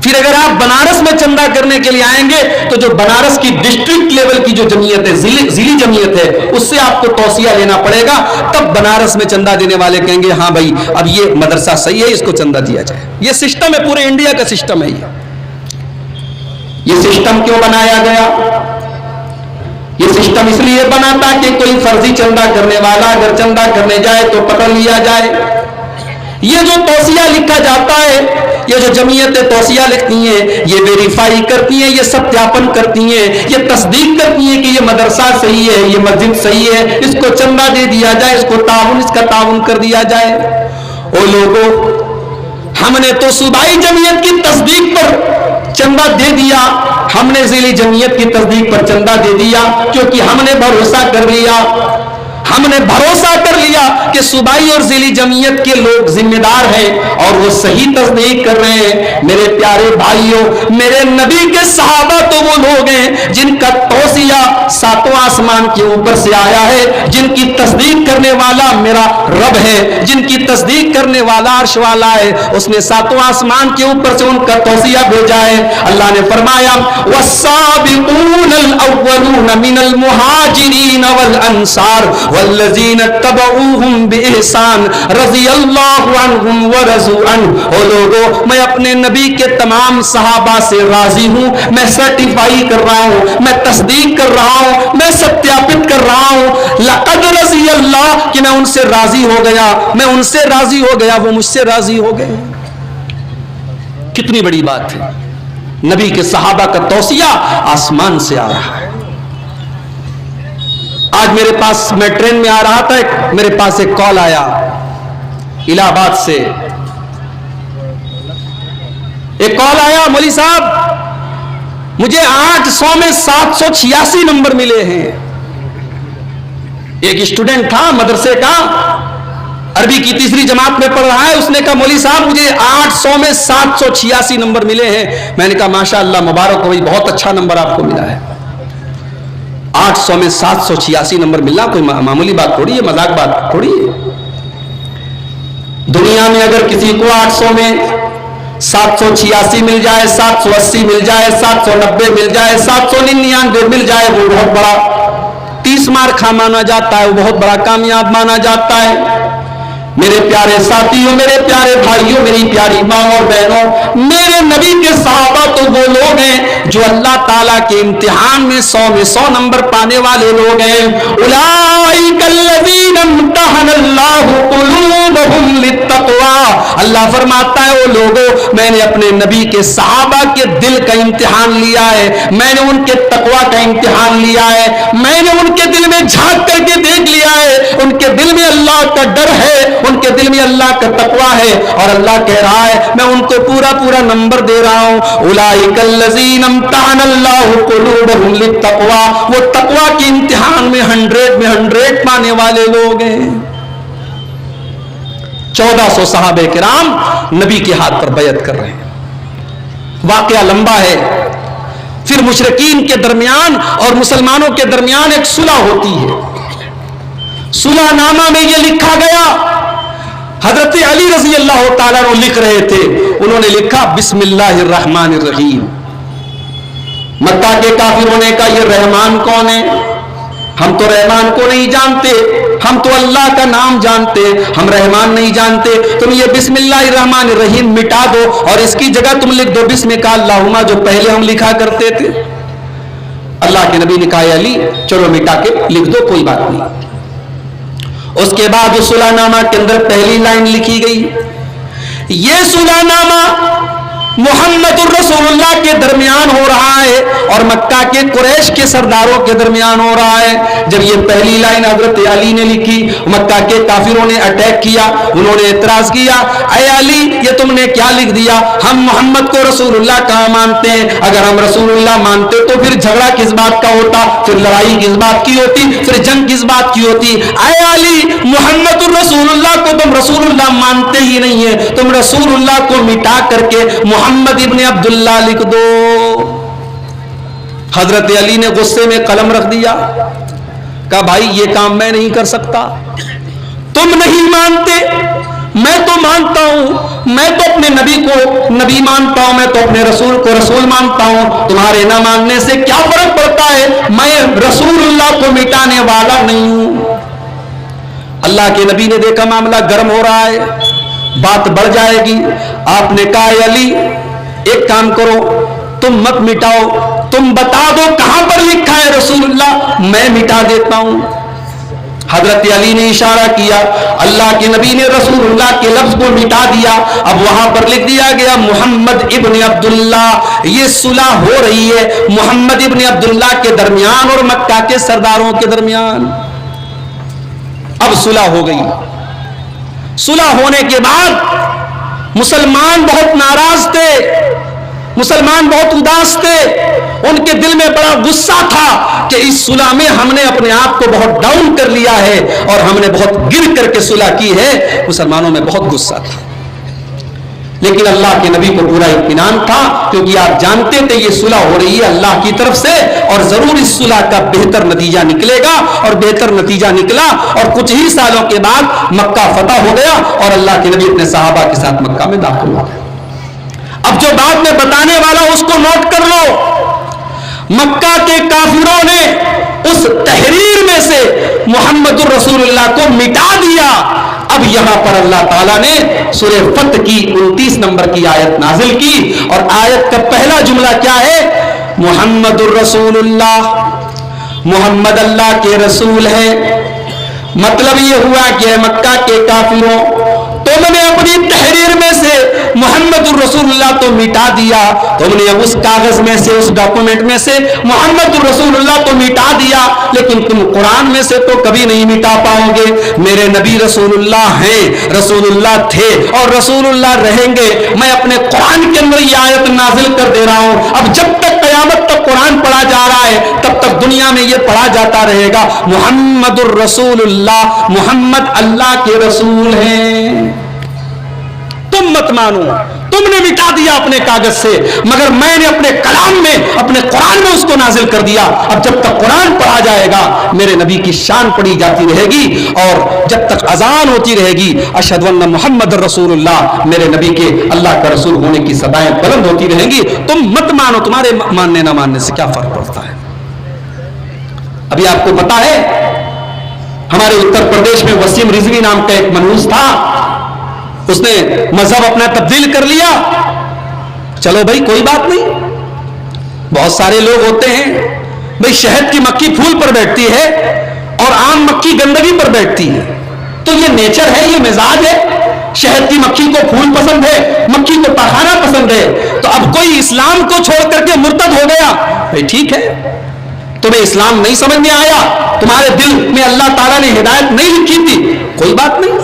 پھر اگر آپ بنارس میں چندہ کرنے کے لیے آئیں گے تو جو بنارس کی ڈسٹرکٹ لیول کی جو جمعیت ہے، ضلعی جمعیت ہے، اس سے آپ کو توصیہ لینا پڑے گا، تب بنارس میں چندہ دینے والے کہیں گے ہاں بھائی اب یہ مدرسہ صحیح ہے، اس کو چندہ دیا جائے۔ یہ سسٹم ہے، پورے انڈیا کا سسٹم ہے۔ یہ سسٹم کیوں بنایا گیا؟ یہ سسٹم اس لیے بنا تھا کہ کوئی فرضی چندہ کرنے والا اگر چندہ کرنے جائے تو پکڑ لیا جائے۔ یہ جو توصیہ لکھا جاتا ہے، یہ جو جمعیتیں توصیہ لکھتی ہیں، یہ ویریفائی کرتی ہیں، یہ ستیاپن کرتی ہیں، یہ تصدیق کرتی ہیں کہ یہ مدرسہ صحیح ہے، یہ مسجد صحیح ہے، اس کو چندہ دے دیا جائے، اس کا تعاون کر دیا جائے۔ او لوگوں، ہم نے تو صوبائی جمعیت کی تصدیق پر چندہ دے دیا، ہم نے ضلعی جمعیت کی تصدیق پر چندہ دے دیا، کیونکہ ہم نے بھروسہ کر لیا کہ صوبائی اور ضلعی جمعیت کے لوگ ذمہ دار ہیں اور وہ صحیح تصدیق کر رہے ہیں۔ میرے پیارے بھائیوں، میرے نبی کے صحابہ تو وہ لوگ ہیں جن کا توصیہ ساتواں آسمان کے اوپر سے آیا ہے، جن کی تصدیق کرنے والا میرا رب ہے، جن کی تصدیق کرنے والا عرش والا ہے، اس نے ساتواں آسمان کے اوپر سے ان کا توصیہ بھیجا ہے۔ اللہ نے فرمایا والسابقون الاولون من المہاجرین والانصار والذین اتبعوہم بإحسان رضی اللہ عنہم ورضوا عنہ۔ او لوگو، میں اپنے نبی کے تمام صحابہ سے راضی ہوں، میں سرٹیفائی کر رہا ہوں، میں تصدیق کر رہا ہوں، میں ستیاپت کر رہا ہوں، لقد رضی اللہ، کہ میں ان سے راضی ہو گیا، میں ان سے راضی ہو گیا، وہ مجھ سے راضی ہو گئے۔ کتنی بڑی بات ہے، نبی کے صحابہ کا توصیہ آسمان سے آ رہا ہے۔ آج میرے پاس، میں ٹرین میں آ رہا تھا، میرے پاس ایک کال آیا الہ آباد سے، ایک کال آیا، مولوی صاحب مجھے 800 میں 786 نمبر ملے ہیں۔ ایک اسٹوڈنٹ تھا مدرسے کا، عربی کی تیسری جماعت میں پڑھ رہا ہے، اس نے کہا مولوی صاحب مجھے 800 میں 786 نمبر ملے ہیں۔ میں نے کہا ماشاءاللہ مبارک ہو، بہت اچھا نمبر آپ کو ملا ہے۔ 800 میں 786 نمبر ملنا کوئی معمولی بات تھوڑی ہے، مذاق بات تھوڑی ہے۔ دنیا میں اگر کسی کو 800 میں 786 مل جائے، 780 مل جائے، 790 مل جائے، 799 مل جائے، وہ بہت بڑا 30 مارک مانا جاتا ہے، وہ بہت بڑا کامیاب مانا جاتا ہے۔ میرے پیارے ساتھیوں، میرے پیارے بھائیوں، میری پیاری ماں اور بہنوں، میرے نبی کے صحابہ تو وہ لوگ ہیں جو اللہ تعالیٰ کے امتحان میں 100 میں 100 نمبر پانے والے لوگ ہیں۔ اولئک الذین امتحن اللہ قلوبہم قلوبهم للتقوى، اللہ فرماتا ہے وہ لوگوں، میں نے اپنے نبی کے صحابہ کے دل کا امتحان لیا ہے، میں نے ان کے تقوی کا امتحان لیا ہے، میں نے ان کے دل میں جھانک کر کے دیکھ لیا ہے، ان کے دل میں اللہ کا ڈر ہے، ان کے دل میں اللہ کا تقوی ہے، اور اللہ کہہ رہا ہے میں ان کو پورا پورا نمبر دے رہا ہوں، اولئک الذین امتحن اللہ قلوبهم للتقوى، وہ تقوی کے امتحان میں 100 پانے والے لوگ ہیں۔ 1400 صحابہ کرام نبی کے ہاتھ پر بیعت کر رہے ہیں۔ واقعہ لمبا ہے، پھر مشرکین کے درمیان اور مسلمانوں کے درمیان ایک صلح ہوتی ہے۔ صلح نامہ میں یہ لکھا گیا، حضرت علی رضی اللہ تعالیٰ عنہ لکھ رہے تھے، انہوں نے لکھا بسم اللہ الرحمن الرحیم۔ مکہ کے کافروں نے کہا یہ رحمان کون ہے؟ ہم تو رحمان کو نہیں جانتے، ہم تو اللہ کا نام جانتے، ہم رحمان نہیں جانتے، تم یہ بسم اللہ الرحمن الرحیم مٹا دو اور اس کی جگہ تم لکھ دو بسمک اللہم جو پہلے ہم لکھا کرتے تھے۔ اللہ کے نبی نے کہا علی چلو مٹا کے لکھ دو، کوئی بات نہیں۔ اس کے بعد اس صلح نامہ کے اندر پہلی لائن لکھی گئی، یہ صلح نامہ محمد الرسول اللہ کے درمیان ہو رہا ہے اور مکہ کے قریش کے سرداروں کے درمیان ہو رہا ہے۔ جب یہ پہلی لائن حضرت علی نے لکھی، مکہ کے کافروں نے اٹیک کیا، انہوں نے اعتراض کیا، اے علی یہ تم نے کیا لکھ دیا؟ ہم محمد کو رسول اللہ کہاں مانتے ہیں؟ اگر ہم رسول اللہ مانتے تو پھر جھگڑا کس بات کا ہوتا، پھر لڑائی کس بات کی ہوتی، پھر جنگ کس بات کی ہوتی؟ اے علی محمد الرسول اللہ کو تم رسول اللہ مانتے ہی نہیں ہے، تم رسول اللہ کو مٹا کر کے محمد ابن عبداللہ لکھ دو۔ حضرت علی نے غصے میں قلم رکھ دیا، کہا بھائی یہ کام میں نہیں کر سکتا، تم نہیں مانتے میں تو مانتا ہوں، میں تو اپنے نبی کو نبی مانتا ہوں، میں تو اپنے رسول کو رسول مانتا ہوں، تمہارے نہ ماننے سے کیا فرق پڑتا ہے؟ میں رسول اللہ کو مٹانے والا نہیں ہوں۔ اللہ کے نبی نے دیکھا معاملہ گرم ہو رہا ہے، بات بڑھ جائے گی، آپ نے کہا علی ایک کام کرو، تم مت مٹاؤ، تم بتا دو کہاں پر لکھا ہے رسول اللہ، میں مٹا دیتا ہوں۔ حضرت علی نے اشارہ کیا، اللہ کے نبی نے رسول اللہ کے لفظ کو مٹا دیا، اب وہاں پر لکھ دیا گیا محمد ابن عبداللہ۔ یہ صلح ہو رہی ہے محمد ابن عبداللہ کے درمیان اور مکہ کے سرداروں کے درمیان۔ اب صلح ہو گئی، صلح ہونے کے بعد مسلمان بہت ناراض تھے، مسلمان بہت اداس تھے، ان کے دل میں بڑا غصہ تھا کہ اس صلح میں ہم نے اپنے آپ کو بہت ڈاؤن کر لیا ہے اور ہم نے بہت گر کر کے صلح کی ہے۔ مسلمانوں میں بہت غصہ تھا، لیکن اللہ کے نبی کو پورا اطمینان تھا، کیونکہ آپ جانتے تھے یہ صلح ہو رہی ہے اللہ کی طرف سے اور ضرور اس صلح کا بہتر نتیجہ نکلے گا، اور بہتر نتیجہ نکلا اور کچھ ہی سالوں کے بعد مکہ فتح ہو گیا اور اللہ کے نبی اپنے صحابہ کے ساتھ مکہ میں داخل ہو گئے۔ اب جو بات میں بتانے والا اس کو نوٹ کر لو، مکہ کے کافروں نے اس تحریر میں سے محمد الرسول اللہ کو مٹا دیا۔ اب یہاں پر اللہ تعالیٰ نے سورہ فتح کی 29 نمبر کی آیت نازل کی، اور آیت کا پہلا جملہ کیا ہے؟ محمد الرسول اللہ، محمد اللہ کے رسول ہے۔ مطلب یہ ہوا کہ مکہ کے کافروں تم نے اپنی تحریر میں سے محمد الرسول اللہ تو مٹا دیا، تم نے اس کاغذ میں سے اس ڈاکومنٹ میں سے محمد الرسول اللہ تو مٹا دیا، لیکن تم قرآن میں سے تو کبھی نہیں مٹا پاؤ گے۔ میرے نبی رسول اللہ ہیں، رسول اللہ تھے اور رسول اللہ رہیں گے۔ میں اپنے قرآن کے اندر یہ آیت نازل کر دے رہا ہوں، اب جب تک قیامت تک قرآن پڑھا جا رہا ہے تب تک دنیا میں یہ پڑھا جاتا رہے گا، محمد الرسول اللہ، محمد اللہ کے رسول ہیں۔ تم مت مانو، تم نے مٹا دیا اپنے کاغذ سے، مگر میں نے اپنے کلام میں اپنے قرآن میں اس کو نازل کر دیا۔ اب جب تک قرآن پڑھا جائے گا میرے نبی کی شان پڑھی جاتی رہے گی، اور جب تک اذان ہوتی رہے گی اشہد ان محمد رسول اللہ، میرے نبی کے اللہ کا رسول ہونے کی صدائیں بلند ہوتی رہیں گی۔ تم مت مانو، تمہارے ماننے نہ ماننے سے کیا فرق پڑتا ہے؟ ابھی آپ کو پتا ہے ہمارے اتر پردیش میں وسیم رضوی نام کا ایک منحوس تھا، اس نے مذہب اپنا تبدیل کر لیا۔ چلو بھائی کوئی بات نہیں، بہت سارے لوگ ہوتے ہیں بھائی شہد کی مکھی پھول پر بیٹھتی ہے اور عام مکھی گندگی پر بیٹھتی ہے، تو یہ نیچر ہے, یہ مزاج ہے. شہد کی مکھی کو پھول پسند ہے, مکھی کو پخانا پسند ہے. تو اب کوئی اسلام کو چھوڑ کر کے مرتد ہو گیا, بھائی ٹھیک ہے, تمہیں اسلام نہیں سمجھ میں آیا, تمہارے دل میں اللہ تعالیٰ نے ہدایت نہیں لکھی تھی, کوئی بات نہیں,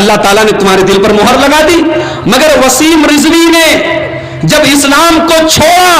اللہ تعالیٰ نے تمہارے دل پر مہر لگا دی. مگر وسیم رضوی نے جب اسلام کو چھوڑا,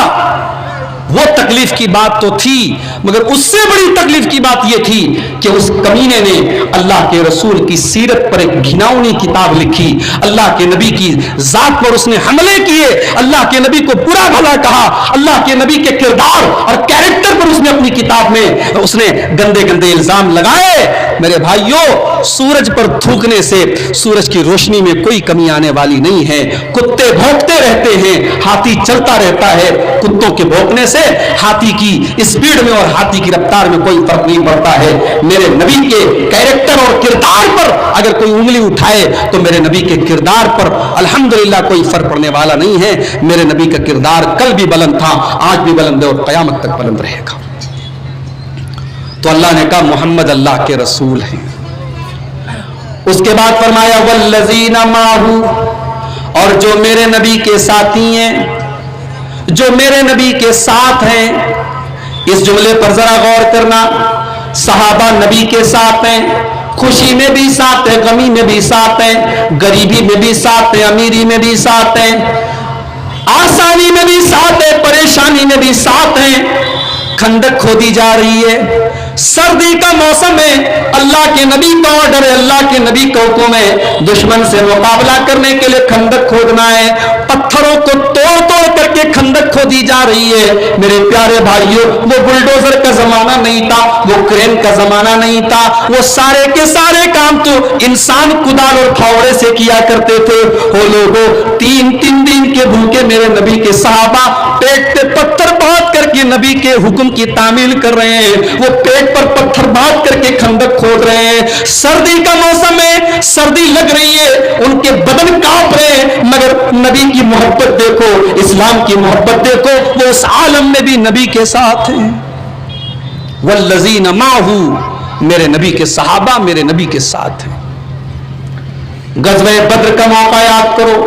وہ تکلیف کی بات تو تھی, مگر اس سے بڑی تکلیف کی بات یہ تھی کہ اس کمینے نے اللہ کے رسول کی سیرت پر ایک گھناؤنی کتاب لکھی, اللہ کے نبی کی ذات پر اس نے حملے کیے, اللہ کے نبی کو برا بھلا کہا, اللہ کے نبی کے کردار اور کیریکٹر پر اس نے اپنی کتاب میں اس نے گندے گندے الزام لگائے. میرے بھائیوں, سورج پر تھوکنے سے سورج کی روشنی میں کوئی کمی آنے والی نہیں ہے. کتے بھونکتے رہتے ہیں, ہاتھی چلتا رہتا ہے, کتوں کے بھونکنے سے ہاتھی کی اسپیڈ میں اور ہاتھی کی رفتار میں کوئی فرق نہیں پڑتا ہے. میرے نبی کے کیریکٹر اور کردار پر اگر کوئی انگلی اٹھائے تو میرے نبی کے کردار پر الحمدللہ کوئی فرق پڑنے والا نہیں ہے. میرے نبی کا کردار کل بھی بلند تھا, آج بھی بلند ہے اور قیامت تک بلند رہے گا. تو اللہ نے کہا محمد اللہ کے رسول ہیں. اس کے بعد فرمایا والذین معہو, اور جو میرے نبی کے ساتھی ہیں, جو میرے نبی کے ساتھ ہیں. اس جملے پر ذرا غور کرنا, صحابہ نبی کے ساتھ ہیں, خوشی میں بھی ساتھ ہیں, غمی میں بھی ساتھ ہیں, غریبی میں بھی ساتھ ہیں, امیری میں بھی ساتھ ہیں, آسانی میں بھی ساتھ ہیں, پریشانی میں بھی ساتھ ہیں. کھندق کھودی جا رہی ہے, سردی کا موسم ہے, اللہ کے نبی کا آرڈر ہے, اللہ کے نبی کا حکم ہے, دشمن سے مقابلہ کرنے کے لیے کھندق کھودنا ہے. پتھروں کو توڑ توڑ کر کے کھندق کھودی جا رہی ہے. میرے پیارے بھائیوں, وہ بلڈوزر کا زمانہ نہیں تھا, وہ کرین کا زمانہ نہیں تھا, وہ سارے کے سارے کام تو انسان کدال اور پھاوڑے سے کیا کرتے تھے. وہ لوگوں 3 دن کے بھوکے میرے نبی کے صحابہ پیٹ پہ پتھر باندھ کر کے نبی کے حکم کی تعمیل کر رہے ہیں. وہ پیٹ پر پتھر باندھ کر کے کھندق کھود رہے ہیں. سردی کا موسم ہے, سردی لگ رہی ہے, ان کے بدن کانپ رہے ہیں, مگر نبی کی محبت دیکھو, اسلام کی محبت دیکھو, وہ اس عالم میں بھی نبی کے ساتھ ہیں. والذین معہو, میرے نبی کے صحابہ میرے نبی کے ساتھ ہیں. غزوہ بدر کا موقع یاد کرو.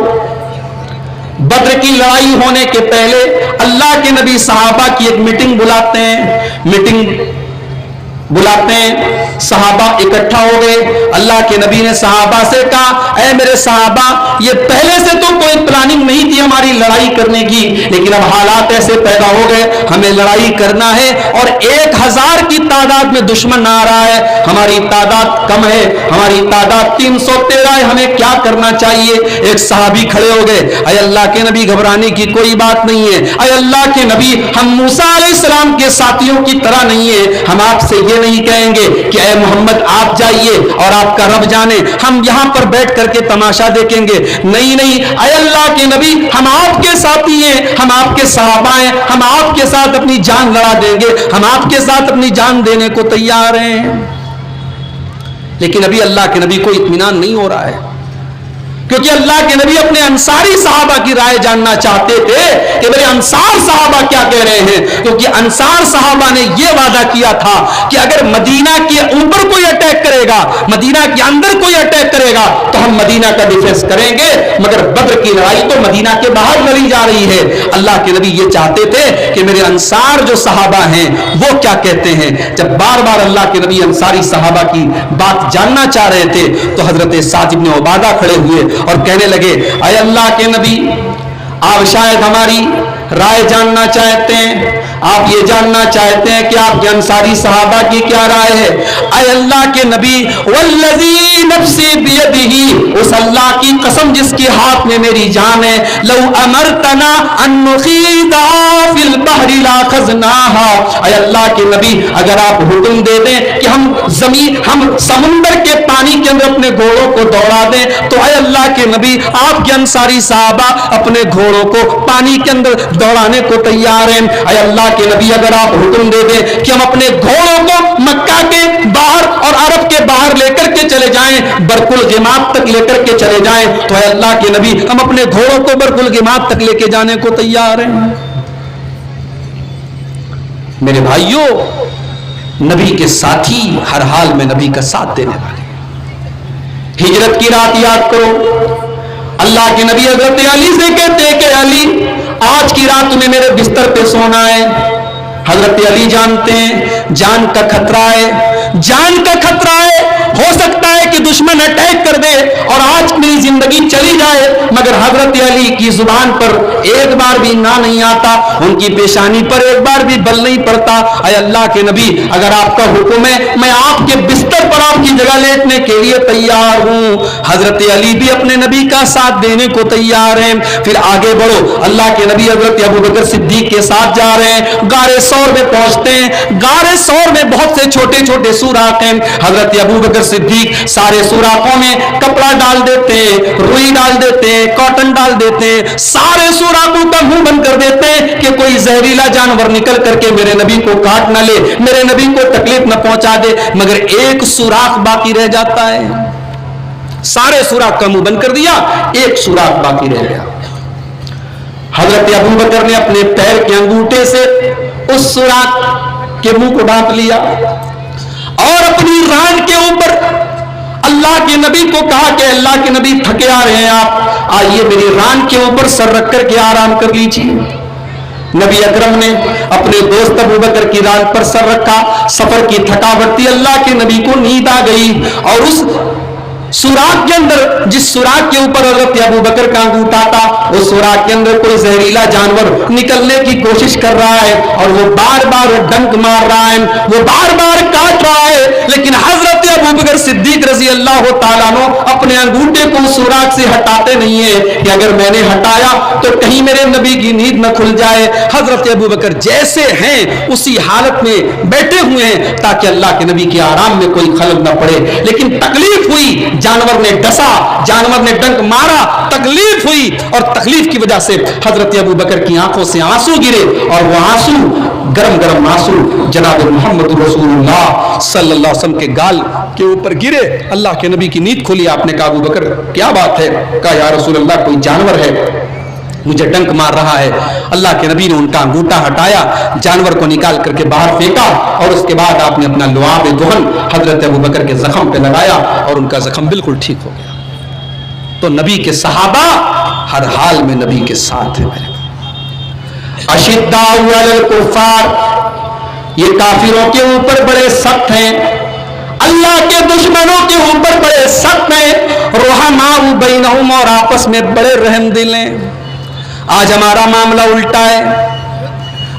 بدر کی لڑائی ہونے کے پہلے اللہ کے نبی صحابہ کی ایک میٹنگ بلاتے ہیں, صحابہ اکٹھا ہو گئے. اللہ کے نبی نے صحابہ سے کہا اے میرے صحابہ, یہ پہلے سے تو کوئی پلاننگ نہیں تھی ہماری لڑائی کرنے کی, لیکن اب حالات ایسے پیدا ہو گئے, ہمیں لڑائی کرنا ہے اور 1000 کی تعداد میں دشمن آ رہا ہے, ہماری تعداد کم ہے, ہماری تعداد 313 ہے, ہمیں کیا کرنا چاہیے. ایک صحابی کھڑے ہو گئے, اے اللہ کے نبی گھبرانے کی کوئی بات نہیں ہے, اے اللہ کے نبی ہم موسیٰ علیہ السلام کے ساتھیوں کی طرح نہیں ہے, ہم آپ سے یہ نہیں کہیں گے کہ اے محمد آپ جائیے اور آپ کا رب جانے, ہم یہاں پر بیٹھ کر کے تماشا دیکھیں گے. نہیں, اے اللہ کے نبی ہم آپ کے ساتھی ہیں, ہم آپ کے صحابہ ہیں, ہم آپ کے ساتھ اپنی جان لڑا دیں گے, ہم آپ کے ساتھ اپنی جان دینے کو تیار ہیں. لیکن ابھی اللہ کے نبی کو اطمینان نہیں ہو رہا ہے, کیونکہ اللہ کے نبی اپنے انصاری صحابہ کی رائے جاننا چاہتے تھے کہ میرے انصار صحابہ کیا کہہ رہے ہیں. کیونکہ انصار صحابہ نے یہ وعدہ کیا تھا کہ اگر مدینہ کے اوپر کوئی اٹیک کرے گا, مدینہ کے اندر کوئی اٹیک کرے گا تو ہم مدینہ کا ڈیفنس کریں گے, مگر بدر کی لڑائی تو مدینہ کے باہر لڑی جا رہی ہے. اللہ کے نبی یہ چاہتے تھے کہ میرے انصار جو صحابہ ہیں وہ کیا کہتے ہیں. جب بار بار اللہ کے نبی انصاری صحابہ کی بات جاننا چاہ رہے تھے تو حضرت سعد بن عبادہ کھڑے ہوئے اور کہنے لگے اے اللہ کے نبی آپ شاید ہماری رائے جاننا چاہتے ہیں, آپ یہ جاننا چاہتے ہیں کہ آپ کے انصاری صحابہ کی کیا رائے ہے. اے اللہ کے نبی والذی نفسی بیدہ, اس اللہ کی قسم جس کے ہاتھ میں میری جان ہے, لو امرتنا ان نخیض فی البحر لاخذناها, اے اللہ کے نبی اگر آپ حکم دے دیں کہ ہم سمندر کے پانی کے اندر اپنے گھوڑوں کو دوڑا دیں تو اے اللہ کے نبی آپ کے انصاری صحابہ اپنے گھوڑوں کو پانی کے اندر دوڑانے کو تیار ہیں. اے اللہ کے نبی اگر آپ حکم دے دیں کہ ہم اپنے گھوڑوں کو مکہ کے باہر اور عرب کے باہر لے کر کے چلے جائیں, برق الغماد تک لے کر کے چلے جائیں, تو اے اللہ کے نبی ہم اپنے گھوڑوں کو برق الغماد تک لے کے جانے کو تیار ہیں. میرے بھائیوں, نبی کے ساتھی ہر حال میں نبی کا ساتھ دینے والے. ہجرت کی رات یاد کرو. اللہ کے نبی حضرت علی سے کہتے کہ علی آج کی رات تمہیں میرے بستر پہ سونا ہے. حضرت علی جانتے ہیں جان کا خطرہ ہے، جان کا خطرہ ہے، ہو سکتا ہے کہ دشمن اٹیک کر دے اور آج میری زندگی چلی جائے. مگر حضرت علی کی زبان پر ایک بار بھی نہ نہیں آتا، ان کی پیشانی پر ایک بار بھی بل نہیں پڑتا. اے اللہ کے نبی اگر آپ کا حکم ہے میں آپ کے بستر پر آپ کی جگہ لیٹنے کے لیے تیار ہوں. حضرت علی بھی اپنے نبی کا ساتھ دینے کو تیار ہیں. پھر آگے بڑھو، اللہ کے نبی حضرت ابوبکر صدیق کے ساتھ جا رہے ہیں. غار ثور میں پہنچتے ہیں. غار ثور میں بہت سے چھوٹے چھوٹے سوراخ ہیں. حضرت ابوبکر صدیق سارے سوراخوں میں کپڑا ڈال دیتے ہیں، روئی ڈال دیتے ہیں، کاٹن ڈال دیتے ہیں، سارے سوراخوں کا منہ بند کر دیتے ہیں کہ کوئی زہریلا جانور نکل کر کے میرے نبی کو کاٹ نہ لے، میرے نبی کو تکلیف نہ پہنچا دے. مگر ایک سوراخ باقی رہ جاتا ہے. سارے سوراخ کا منہ بند کر دیا، ایک سوراخ باقی رہ گیا. حضرت ابوبکر نے اپنے پیر کے انگوٹھے سے اس سوراخ کے منہ کو ڈھانپ لیا اور اپنی ران کے اوپر اللہ کے نبی کو کہا کہ اللہ کے نبی تھکے آ رہے ہیں، آپ آئیے میری ران کے اوپر سر رکھ کر کے آرام کر لیجیے. نبی اکرم نے اپنے دوست ابوبکر کی ران پر سر رکھا. سفر کی تھکاوٹ تھی، اللہ کے نبی کو نیند آ گئی اور اس سوراخ کے اندر، جس سوراخ کے اوپر حضرت ابوبکر کا انگوٹھا تھا، اس سوراخ کے اندر کوئی زہریلا جانور نکلنے کی کوشش کر رہا ہے اور وہ بار بار ڈنک مار رہا ہے، وہ بار بار کاٹ رہا ہے. لیکن حضرت ابوبکر صدیق رضی اللہ تعالیٰ عنہ اپنے انگوٹھے کو سوراخ سے ہٹاتے نہیں ہیں کہ اگر میں نے ہٹایا تو کہیں میرے نبی کی نیند نہ کھل جائے. حضرت ابوبکر جیسے ہیں اسی حالت میں بیٹھے ہوئے ہیں تاکہ اللہ کے نبی کے آرام میں کوئی خلل نہ پڑے. لیکن تکلیف ہوئی، جانور نے ڈسا، جانور نے ڈنک مارا، تکلیف ہوئی اور تکلیف کی وجہ سے حضرت ابوبکر کی آنکھوں سے آنسو گرے اور وہ آنسو گرم گرم آنسو جناب محمد رسول اللہ صلی اللہ علیہ وسلم کے گال کے اوپر گرے. اللہ کے نبی کی نیند کھلی. آپ نے کہا ابوبکر کیا بات ہے؟ کہا یا رسول اللہ کوئی جانور ہے مجھے ڈنک مار رہا ہے. اللہ کے نبی نے ان کا انگوٹھا ہٹایا، جانور کو نکال کر کے باہر پھینکا اور اس کے بعد آپ نے اپنا لعاب دہن حضرت ابوبکر کے زخم پہ لگایا اور ان کا زخم بالکل ٹھیک ہو گیا. تو نبی کے صحابہ ہر حال میں نبی کے ساتھ ہیں. اشداء علی الکفار، یہ کافروں کے اوپر بڑے سخت ہیں، اللہ کے دشمنوں کے اوپر بڑے سخت ہیں. رحماء بینہم، اور آپس میں بڑے رحم دل ہیں. آج ہمارا معاملہ الٹا ہے.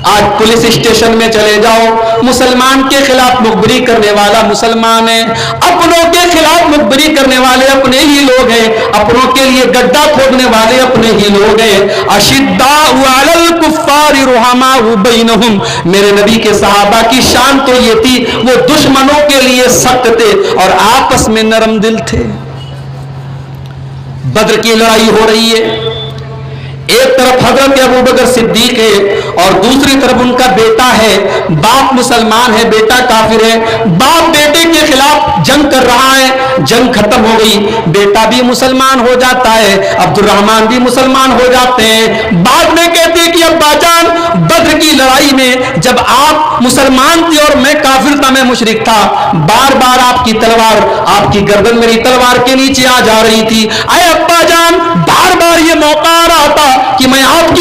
آج پولیس اسٹیشن میں چلے جاؤ، مسلمان کے خلاف مخبری کرنے والا مسلمان ہے، اپنوں کے خلاف مخبری کرنے والے اپنے ہی لوگ ہیں، اپنوں کے لیے گڈھا کھودنے والے اپنے ہی لوگ ہیں. اشداء علی الکفار رحماء بینہم، میرے نبی کے صحابہ کی شان تو یہ تھی وہ دشمنوں کے لیے سخت تھے اور آپس میں نرم دل تھے. بدر کی لڑائی ہو رہی ہے، ایک طرف حضرت ابوبکر صدیق ہے اور دوسری طرف ان کا بیٹا ہے. باپ مسلمان ہے، بیٹا کافر ہے. باپ بیٹے کے خلاف جنگ کر رہا ہے، جنگ ختم ہو گئی، بیٹا بھی مسلمان ہو جاتا ہے، عبد الرحمن بھی مسلمان ہو جاتے ہیں. بعد میں کہتے ہیں کہ ابا جان بدر کی لڑائی میں جب آپ مسلمان تھے اور میں کافر تھا، میں مشرک تھا، بار بار آپ کی تلوار، آپ کی گردن میری تلوار کے نیچے آ جا رہی تھی. اے ابا جان بار بار یہ موقع آ رہا تھا کہ میں آپ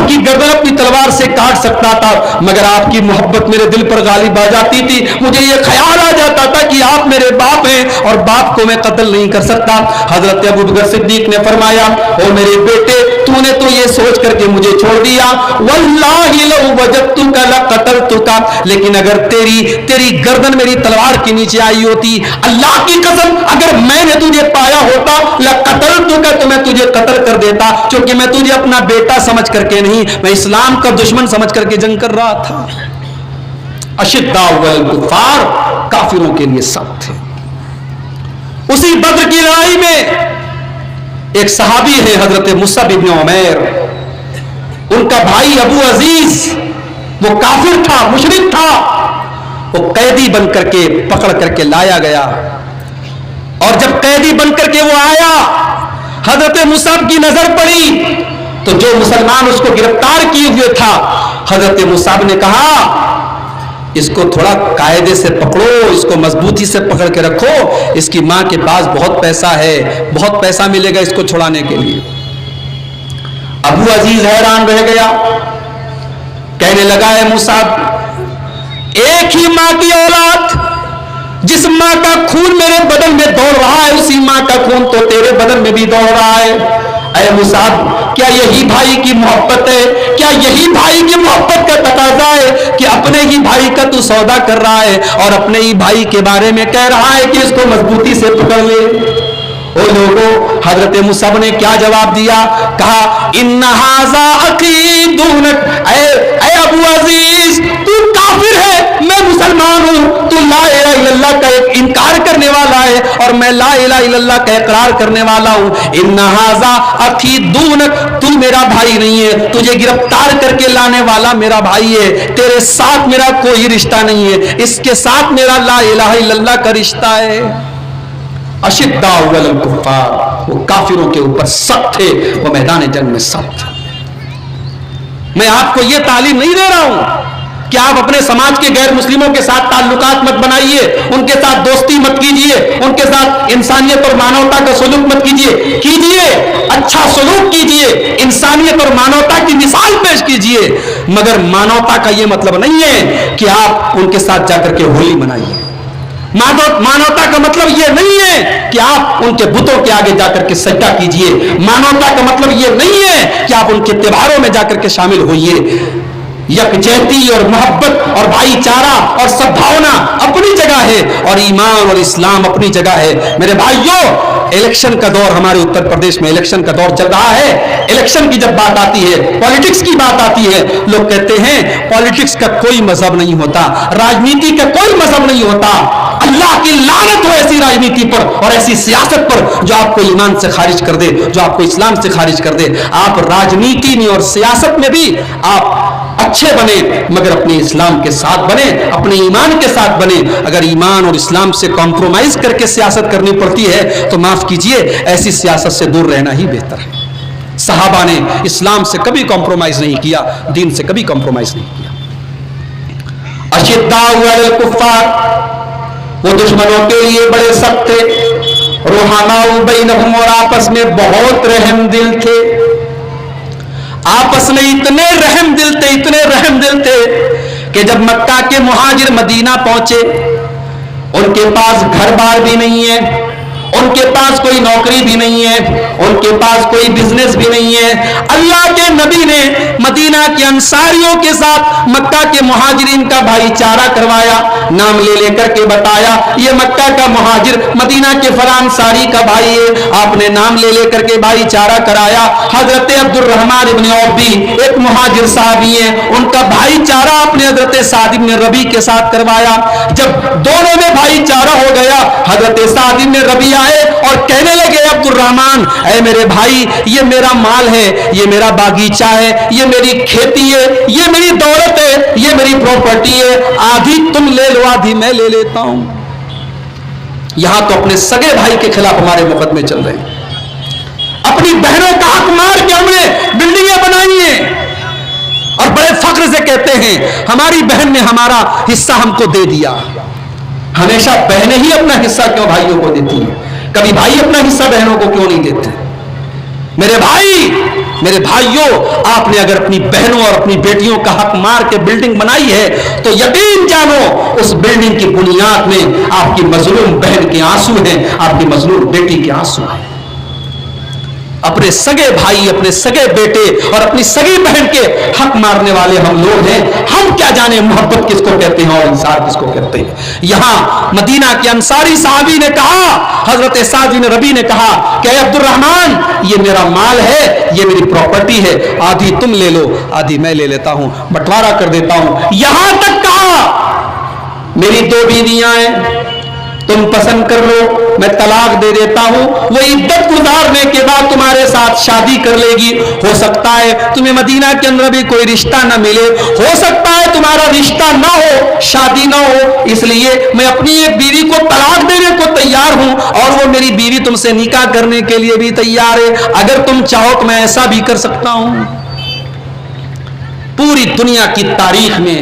کی گردن اپنی تلوار سے کاٹ سکتا تھا، مگر آپ کی محبت میرے دل پر غالب آ جاتی تھی. مجھے یہ خیال آ جاتا تھا کہ آپ میرے باپ ہیں اور باپ کو میں قتل نہیں کر سکتا. حضرت ابوبکر صدیق نے فرمایا او میرے بیٹے تو نے تو یہ سوچ کر کے مجھے چھوڑ دیا، واللہ لو وجدتک لقتلتک، لیکن اگر تیری گردن میری تلوار کے نیچے آئی ہوتی، اللہ کی قسم اگر میں نے تجھے پایا ہوتا لقتلتک، تو میں تجھے قتل کر دیتا، کیونکہ میں تجھے اپنا بیٹا سمجھ کر کے نہیں، میں اسلام کا دشمن سمجھ کر کے جنگ کر رہا تھا. اشداء علی الکفار، کافروں کے لیے سخت ہے. اسی بدر کی لڑائی میں ایک صحابی ہے حضرت مصعب بن عمیر، ان کا بھائی ابو عزیز، وہ کافر تھا، مشرک تھا، وہ قیدی بن کر کے پکڑ کر کے لایا گیا. اور جب قیدی بن کر کے وہ آیا، حضرت مصعب کی نظر پڑی تو جو مسلمان اس کو گرفتار کیے ہوئے تھا، حضرت مصعب نے کہا اس کو تھوڑا قاعدے سے پکڑو، اس کو مضبوطی سے پکڑ کے رکھو، اس کی ماں کے پاس بہت پیسہ ہے، بہت پیسہ ملے گا اس کو چھڑانے کے لیے۔ ابو عزیز حیران رہ گیا، کہنے لگا اے موسیٰ، ایک ہی ماں کی اولاد، جس ماں کا خون میرے بدن میں دوڑ رہا ہے اسی ماں کا خون تو تیرے بدن میں بھی دوڑ رہا ہے۔ اے موسیٰ، کیا یہی بھائی کی محبت ہے؟ کیا یہی بھائی کی محبت کا تقاضا ہے کہ اپنے ہی بھائی کا تو سودا کر رہا ہے اور اپنے ہی بھائی کے بارے میں کہہ رہا ہے کہ اس کو مضبوطی سے پکڑ لے؟ او لوگوں، حضرت موسیٰ نے کیا جواب دیا؟ کہا ان ھذا اخی دونک، اے ابو عزیز، تو کافر ہے، میں مسلمان ہوں، تو لا الہ الا اللہ کا انکار کرنے والا ہے اور میں لا الہ الا اللہ کا اقرار کرنے والا ہوں۔ ان ھذا اخی دونک، تو میرا بھائی نہیں ہے، تجھے گرفتار کر کے لانے والا میرا بھائی ہے، تیرے ساتھ میرا کوئی رشتہ نہیں ہے، اس کے ساتھ میرا لا الہ الا اللہ کا رشتہ ہے۔ اشداء علی الکفار، وہ کافروں کے اوپر سخت تھے، وہ میدان جنگ میں سخت تھے۔ میں آپ کو یہ تعلیم نہیں دے رہا ہوں کہ آپ اپنے سماج کے غیر مسلموں کے ساتھ تعلقات مت بنائیے، ان کے ساتھ دوستی مت کیجیے، ان کے ساتھ انسانیت اور مانوتا کا سلوک مت کیجیے، اچھا سلوک کیجیے، انسانیت اور مانوتا کی مثال پیش کیجیے، مگر مانوتا کا یہ مطلب نہیں ہے کہ آپ ان کے ساتھ جا کر کے ہولی منائیے۔ مانوتا کا مطلب یہ نہیں ہے کہ آپ ان کے بتوں کے آگے جا کر کے سجدہ کیجئے۔ مانوتا کا مطلب یہ نہیں ہے کہ آپ ان کے تہواروں میں جا کر کے شامل ہوئیے۔ یکجہتی اور محبت اور بھائی چارہ اور سدبھاونا اپنی جگہ ہے اور ایمان اور اسلام اپنی جگہ ہے۔ میرے بھائیوں، الیکشن کا دور ہمارے اتر پردیش میں الیکشن کا دور چل رہا ہے۔ الیکشن کی جب بات آتی ہے، پالیٹکس کی بات آتی ہے، لوگ کہتے ہیں پالیٹکس کا کوئی مذہب نہیں ہوتا، راجنیتی کا کوئی مذہب نہیں ہوتا۔ اللہ کی لعنت ہو ایسی راجنیتی پر اور ایسی سیاست پر جو آپ کو ایمان سے خارج کر دے، جو آپ کو اسلام سے خارج کر دے۔ آپ راجنیتی میں اور سیاست میں بھی آپ اچھے بنے، مگر اپنے اسلام کے ساتھ بنے، اپنے ایمان کے ساتھ بنے۔ اگر ایمان اور اسلام سے کمپرومائز کر کے سیاست کرنی پڑتی ہے تو معاف کیجئے، ایسی سیاست سے دور رہنا ہی بہتر ہے۔ صحابہ نے اسلام سے کبھی کمپرومائز نہیں کیا، دین سے کبھی کمپرومائز نہیں کیا۔ اشداء علی الکفار، وہ دشمنوں کے لیے بڑے سخت تھے، رحماء بینہم، اور آپس میں بہت رحم دل تھے۔ آپس میں اتنے رحم دل تھے کہ جب مکہ کے مہاجر مدینہ پہنچے، ان کے پاس گھر بار بھی نہیں ہے، ان کے پاس کوئی نوکری بھی نہیں ہے، ان کے پاس کوئی بزنس بھی نہیں ہے۔ اللہ کے نبی نے مدینہ کے انصاریوں کے ساتھ مکہ کے مہاجرین کا بھائی چارہ کروایا، نام لے کر کے بتایا یہ مکہ کا مہاجر مدینہ کے فلاں انصاری کا بھائی ہے۔ آپ نے نام لے کر کے بھائی چارہ کرایا۔ حضرت عبد الرحمن ابن عوف بھی ایک مہاجر صحابی ہیں، ان کا بھائی چارہ آپ نے حضرت سعد بن ربی کے ساتھ کروایا۔ جب دونوں میں بھائی چارہ ہو گیا، حضرت سعد بن ربی آئے اور کہنے لگے عبد الرحمن، اے میرے بھائی، یہ میرا مال ہے، یہ میرا باغیچہ ہے، یہ میری کھیتی ہے، یہ میری دولت ہے، یہ میری پراپرٹی ہے، آدھی تم لے لو آدھی میں لے لیتا ہوں۔ یہاں تو اپنے سگے بھائی کے خلاف ہمارے مقدمے چل رہے ہیں، اپنی بہنوں کا حق مار کے ہم نے بلڈنگیں بنائی ہیں اور بڑے فخر سے کہتے ہیں ہماری بہن نے ہمارا حصہ ہم کو دے دیا۔ ہمیشہ بہنیں ہی اپنا حصہ کیوں بھائیوں کو دیتی ہیں؟ کبھی بھائی اپنا حصہ بہنوں کو کیوں نہیں دیتے؟ میرے بھائی، میرے بھائیوں، آپ نے اگر اپنی بہنوں اور اپنی بیٹیوں کا حق مار کے بلڈنگ بنائی ہے تو یقین جانو اس بلڈنگ کی بنیاد میں آپ کی مظلوم بہن کے آنسو ہیں، آپ کی مظلوم بیٹی کے آنسو ہیں۔ اپنے سگے بھائی، اپنے سگے بیٹے اور اپنی سگی بہن کے حق مارنے والے ہم لوگ ہیں۔ ہم کیا جانے محبت کس کو کہتے ہیں اور انصار کس کو کہتے ہیں؟ یہاں مدینہ کے انصاری صحابی نے کہا، حضرت سعد بن ربی نے کہا کہ اے عبد الرحمن، یہ میرا مال ہے، یہ میری پراپرٹی ہے، آدھی تم لے لو آدھی میں لے لیتا ہوں، بٹوارا کر دیتا ہوں۔ یہاں تک کہا میری 2 بیویاں ہیں، تم پسند کر لو، میں طلاق دے دیتا ہوں، وہ عدت گزارنے کے بعد تمہارے ساتھ شادی کر لے گی۔ ہو سکتا ہے تمہیں مدینہ کے اندر بھی کوئی رشتہ نہ ملے، ہو سکتا ہے تمہارا رشتہ نہ ہو، شادی نہ ہو، اس لیے میں اپنی ایک بیوی کو طلاق دینے کو تیار ہوں اور وہ میری بیوی تم سے نکاح کرنے کے لیے بھی تیار ہے، اگر تم چاہو تو میں ایسا بھی کر سکتا ہوں۔ پوری دنیا کی تاریخ میں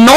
9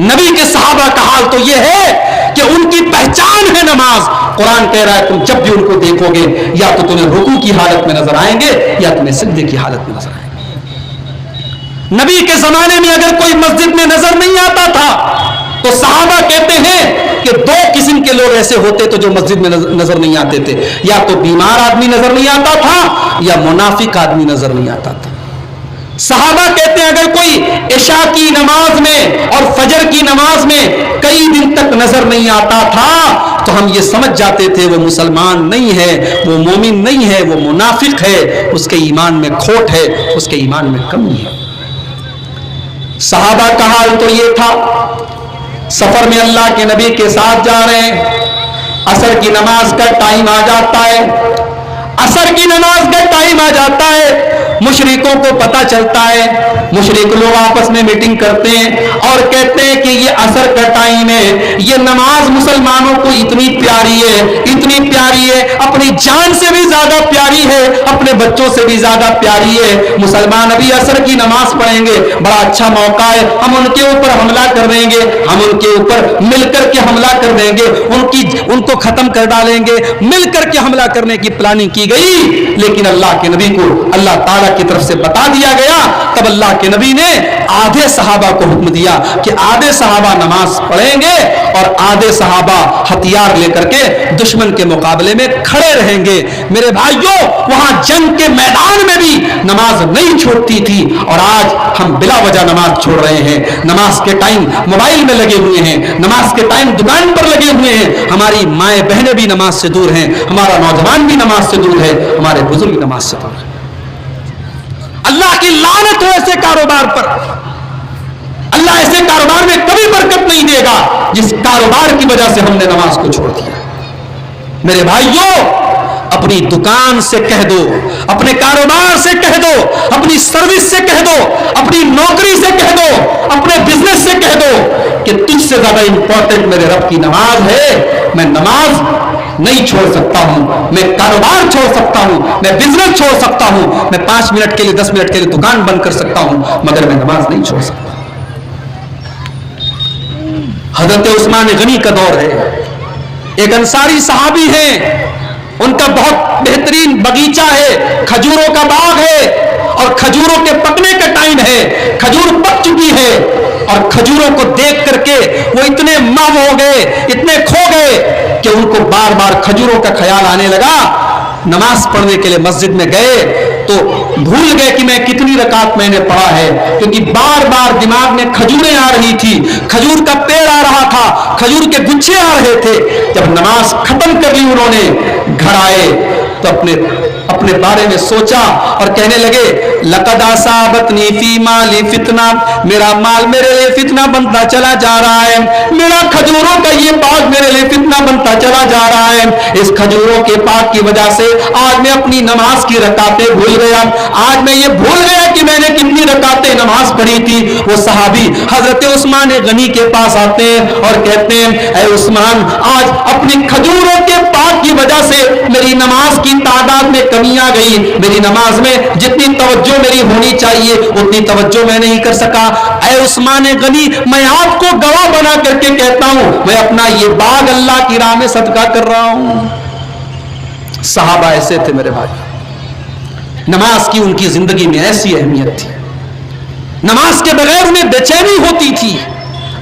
نبی کے صحابہ کا حال تو یہ ہے کہ ان کی پہچان ہے نماز. قرآن کہہ رہا ہے تم جب بھی ان کو دیکھو گے یا تو تمہیں رکوع کی حالت میں نظر آئیں گے یا تمہیں سجدے کی حالت میں نظر آئیں گے. نبی کے زمانے میں اگر کوئی مسجد میں نظر نہیں آتا تھا تو صحابہ کہتے ہیں کہ دو قسم کے لوگ ایسے ہوتے تو جو مسجد میں نظر نہیں آتے تھے. یا تو بیمار آدمی نظر نہیں آتا تھا یا منافق آدمی نظر نہیں آتا تھا. صحابہ کہتے ہیں اگر کوئی عشاء کی نماز میں اور فجر کی نماز میں کئی دن تک نظر نہیں آتا تھا تو ہم یہ سمجھ جاتے تھے وہ مسلمان نہیں ہے, وہ مومن نہیں ہے, وہ منافق ہے, اس کے ایمان میں کھوٹ ہے, اس کے ایمان میں کمی ہے. صحابہ کا حال تو یہ تھا. سفر میں اللہ کے نبی کے ساتھ جا رہے ہیں, عصر کی نماز کا ٹائم آ جاتا ہے. عصر کی نماز کا ٹائم آ جاتا ہے, مشرکوں کو پتہ چلتا ہے. مشرک لوگ آپس میں میٹنگ کرتے ہیں اور کہتے ہیں کہ یہ عصر کا ٹائم ہے, یہ نماز مسلمانوں کو اتنی پیاری ہے, اتنی پیاری ہے, اپنی جان سے بھی زیادہ پیاری ہے, اپنے بچوں سے بھی زیادہ پیاری ہے. مسلمان ابھی عصر کی نماز پڑھیں گے, بڑا اچھا موقع ہے, ہم ان کے اوپر حملہ کر دیں گے, ہم ان کے اوپر مل کر کے حملہ کر دیں گے, ان کو ختم کر ڈالیں گے. مل کر کے حملہ کرنے کی پلاننگ کی گئی, لیکن اللہ کے نبی کو اللہ تعالیٰ کی طرف سے بتا دیا گیا. تب اللہ کے نبی نے آدھے صحابہ کو حکم دیا کہ آدھے صحابہ نماز پڑھیں گے اور آدھے صحابہ ہتھیار لے کر کے دشمن کے مقابلے میں کھڑے رہیں گے. میرے بھائیوں, وہاں جنگ کے میدان میں بھی نماز نہیں چھوٹتی تھی اور آج ہم بلا وجہ نماز چھوڑ رہے ہیں. نماز کے ٹائم موبائل میں لگے ہوئے ہیں, نماز کے ٹائم دکان پر لگے ہوئے ہیں. ہماری مائیں بہنیں بھی نماز سے دور ہیں, ہمارا نوجوان بھی نماز سے دور ہے, ہمارے بزرگ نماز سے دور ہے. اللہ کی لعنت ہو ایسے کاروبار پر. اللہ ایسے کاروبار میں کبھی برکت نہیں دے گا جس کاروبار کی وجہ سے ہم نے نماز کو چھوڑ دیا. میرے بھائیوں, اپنی دکان سے کہہ دو, اپنے کاروبار سے کہہ دو, اپنی سروس سے کہہ دو, اپنی نوکری سے کہہ دو, اپنے بزنس سے کہہ دو کہ تجھ سے زیادہ امپورٹنٹ میرے رب کی نماز ہے. میں نماز نہیں چھوڑ سکتا ہوں, میں کاروبار چھوڑ سکتا ہوں, میں بزنس چھوڑ سکتا ہوں, میں 5 منٹ کے لیے 10 منٹ کے لیے دکان بند کر سکتا ہوں, مگر میں نماز نہیں چھوڑ سکتا. حضرت عثمان غنی کا دور ہے. ایک انصاری صحابی ہیں, ان کا بہت بہترین باغیچہ ہے, کھجوروں کا باغ ہے اور کھجوروں کے پکنے کا ٹائم ہے. کھجور پک چکی ہے اور کھجوروں کو دیکھ کر کے وہ اتنے محو ہو گئے, اتنے کھو گئے کہ ان کو بار بار کھجوروں کا خیال آنے لگا. نماز پڑھنے کے لیے مسجد میں گئے تو بھول گئے کہ میں کتنی رکعت میں نے پڑھا ہے, کیونکہ بار بار دماغ میں کھجوریں آ رہی تھی, کھجور کا پیڑ آ رہا تھا, کھجور کے گچھے آ رہے تھے. جب نماز ختم کر لی انہوں نے, گھر آئے تو اپنے بارے میں سوچا اور کہنے لگے لقد اصابتنی فی مالی فتنہ, میرا مال میرے لیے فتنہ بنتا چلا جا رہا ہے, میرا کھجوروں کا یہ باغ میرے لیے فتنہ بنتا چلا جا رہا ہے. اس کھجوروں کے باغ کی وجہ سے آج میں اپنی نماز کی رکعتیں بھول گیا, آج میں یہ بھول گیا کہ میں نے کتنی رکعتیں نماز پڑھی تھی. وہ صحابی حضرت عثمان غنی کے پاس آتے ہیں اور کہتے ہیں اے عثمان, آج اپنی کھجوروں کے باغ کی وجہ سے میری نماز کی تعداد میں کمی آ گئی, میری نماز میں جتنی توجہ میری ہونی چاہیے اتنی توجہ میں نہیں کر سکا. اے عثمان غنی, میں آپ کو گواہ بنا کر کے کہتا ہوں, میں اپنا یہ باغ اللہ کی راہ میں صدقہ کر رہا ہوں. صحابہ ایسے تھے میرے بھائی, نماز کی ان کی زندگی میں ایسی اہمیت تھی, نماز کے بغیر انہیں بے چینی ہوتی تھی.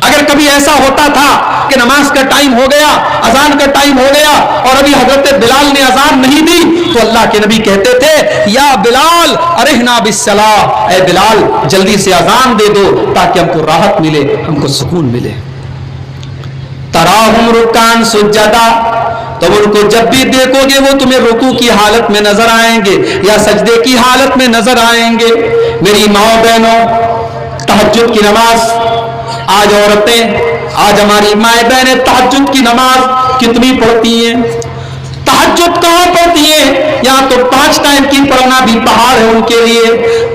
اگر کبھی ایسا ہوتا تھا کہ نماز کا ٹائم ہو گیا, اذان کا ٹائم ہو گیا اور ابھی حضرت بلال نے اذان نہیں دی تو اللہ کے نبی کہتے تھے یا بلال ارحنا بالصلاۃ, اے بلال جلدی سے اذان دے دو تاکہ ہم کو راحت ملے, ہم کو سکون ملے. تراہم رکعان سجدا, تم ان کو جب بھی دیکھو گے وہ تمہیں رکوع کی حالت میں نظر آئیں گے یا سجدے کی حالت میں نظر آئیں گے. میری ماں بہنوں, تہجد کی نماز, آج عورتیں, آج ہماری مائیں بہنیں تہجد کی نماز کتنی پڑھتی ہیں؟ تہجد کہاں پڑھتی ہیں؟ یہاں تو 5 ٹائم کی پڑھنا بھی پہاڑ ہے ان کے لیے.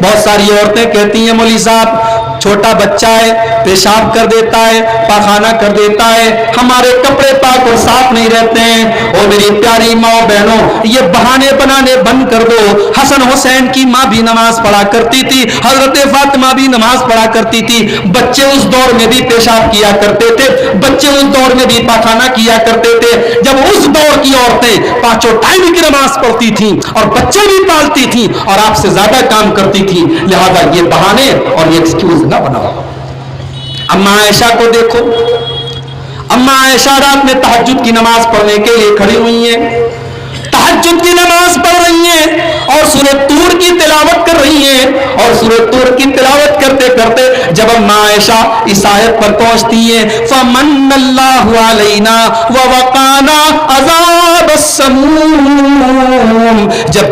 بہت ساری عورتیں کہتی ہیں مولوی صاحب چھوٹا بچہ ہے پیشاب کر دیتا ہے, پاخانہ کر دیتا ہے, ہمارے کپڑے پاک اور صاف نہیں رہتے ہیں. اور میری پیاری ماں بہنوں, یہ بہانے بنانے بند کر دو. حسن حسین کی ماں بھی نماز پڑھا کرتی تھی, حضرت فاطمہ بھی نماز پڑھا کرتی تھی. بچے اس دور میں بھی پیشاب کیا کرتے تھے, بچے اس دور میں بھی پاخانہ کیا کرتے تھے. جب اس دور کی عورتیں پانچوں ٹائم کی نماز پڑھتی تھیں اور بچے بھی پالتی تھیں اور آپ سے زیادہ کام کرتی تھیں, لہذا یہ بہانے اور یہ ایکسکیوز نہ بناؤ. اما عائشہ کو دیکھو, اما عائشہ رات میں تہجد کی نماز پڑھنے کے لیے کھڑی ہوئی ہیں, تہجد کی نماز پڑھ رہی ہیں اور سورہ طور کی تلاوت کر رہی ہیں. اور سورہ طور کی تلاوت کرتے کرتے جب اما عائشہ اس آیت پر پہنچتی ہیں, فمن اللہ علینا ووقانا عذاب السموم, جب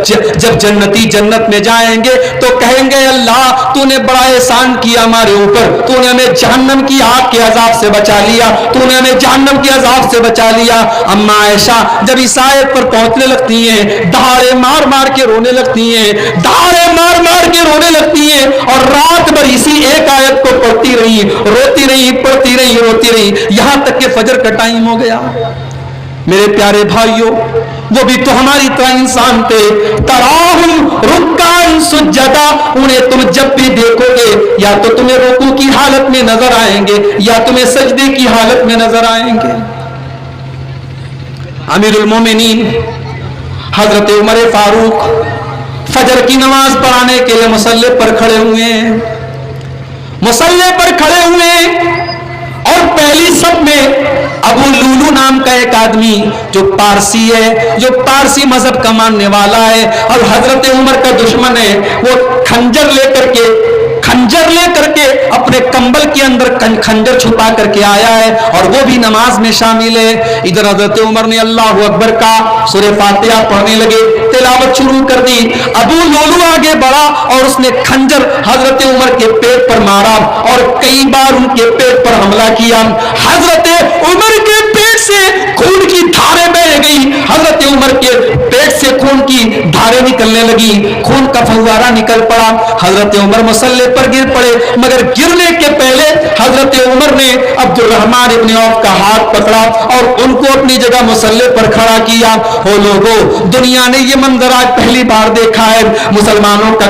جنتی جنت میں جائیں گے تو کہیں گے اللہ تو نے بڑا احسان کیا ہمارے اوپر, تو نے ہمیں جہنم کی آگ کے عذاب سے بچا لیا, تو نے ہمیں جہنم کے عذاب سے بچا لیا. اما عائشہ جب اس آیت پر پہنچنے لگتی ہیں, دہاڑے مار مار کے رونے لگتی ہیں, دہاڑے مار مار کے رونے لگتی ہیں, اور رات بھر اسی ایک آیت کو پڑھتی رہی, روتی رہی, پڑھتی رہی, روتی رہی, یہاں تک کہ فجر کا ٹائم ہو گیا. میرے پیارے بھائیوں, وہ بھی تو ہماری طرح انسان تھے. تراہم رکعن سجدہ, انہیں تم جب بھی دیکھو گے یا تو تمہیں رکوع کی حالت میں نظر آئیں گے یا تمہیں سجدے کی حالت میں نظر آئیں گے. امیر المومنین حضرت عمر فاروق فجر کی نماز پڑھانے کے لیے مصلی پر کھڑے ہوئے ہیں, مصلی پر کھڑے ہوئے, اور پہلی صف میں ابو لولو نام کا ایک آدمی جو پارسی ہے, جو پارسی مذہب کا ماننے والا ہے اور حضرت عمر کا دشمن ہے, وہ خنجر لے کر کے اپنے کمبل کے اندر خنجر چھپا کر کے آیا ہے اور وہ بھی نماز میں شامل ہے. ادھر حضرت عمر نے اللہ اکبر کا سورہ فاتحہ پڑھنے لگے, تلاوت شروع کر دی. ابو لولو آگے بڑھا اور اس نے خنجر حضرت عمر کے پیٹ پر مارا اور کئی بار ان کے پیٹ پر حملہ کیا. حضرت عمر کے پیٹ سے خون کی دھاریں بہہ گئی, حضرت عمر کے پیٹ سے خون کی دھاریں نکلنے لگی, خون کا فوارہ نکل پڑا. حضرت عمر مصلی پر گر پڑے, مگر گرنے کے پہلے حضرت عمر نے عبد الرحمن ابن عوف کا ہاتھ پکڑا اور ان کو اپنی جگہ مصلی پر کھڑا کیا. ہو لوگوں, دنیا نے یہ منظر آج پہلی بار دیکھا ہے. مسلمانوں کا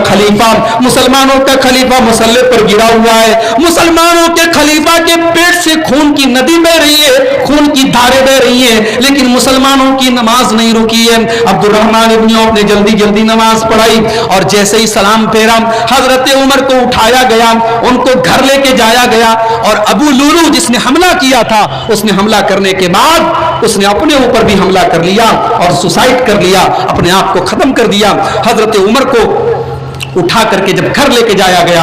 خلیفہ مصلی پر گرا ہوا ہے, مسلمانوں کے خلیفہ کے پیٹ سے خون کی ندی بہ رہی ہے, خون کی دھاریں بہ رہی ہیں, لیکن مسلمانوں کی نماز نہیں رکی ہے. عبد الرحمن ابن عوف نے جلدی جلدی نماز پڑھائی اور جیسے ہی سلام پھیرا, حضرت عمر کو اٹھایا گیا, ان کو گھر لے کے جایا گیا. اور ابو لولو جس نے حملہ کیا تھا, اس نے حملہ کرنے کے بعد اس نے اپنے اوپر بھی حملہ کر لیا اور سوسائڈ کر لیا, اپنے آپ کو ختم کر دیا. حضرت عمر کو اٹھا کر کے جب گھر لے کے جایا گیا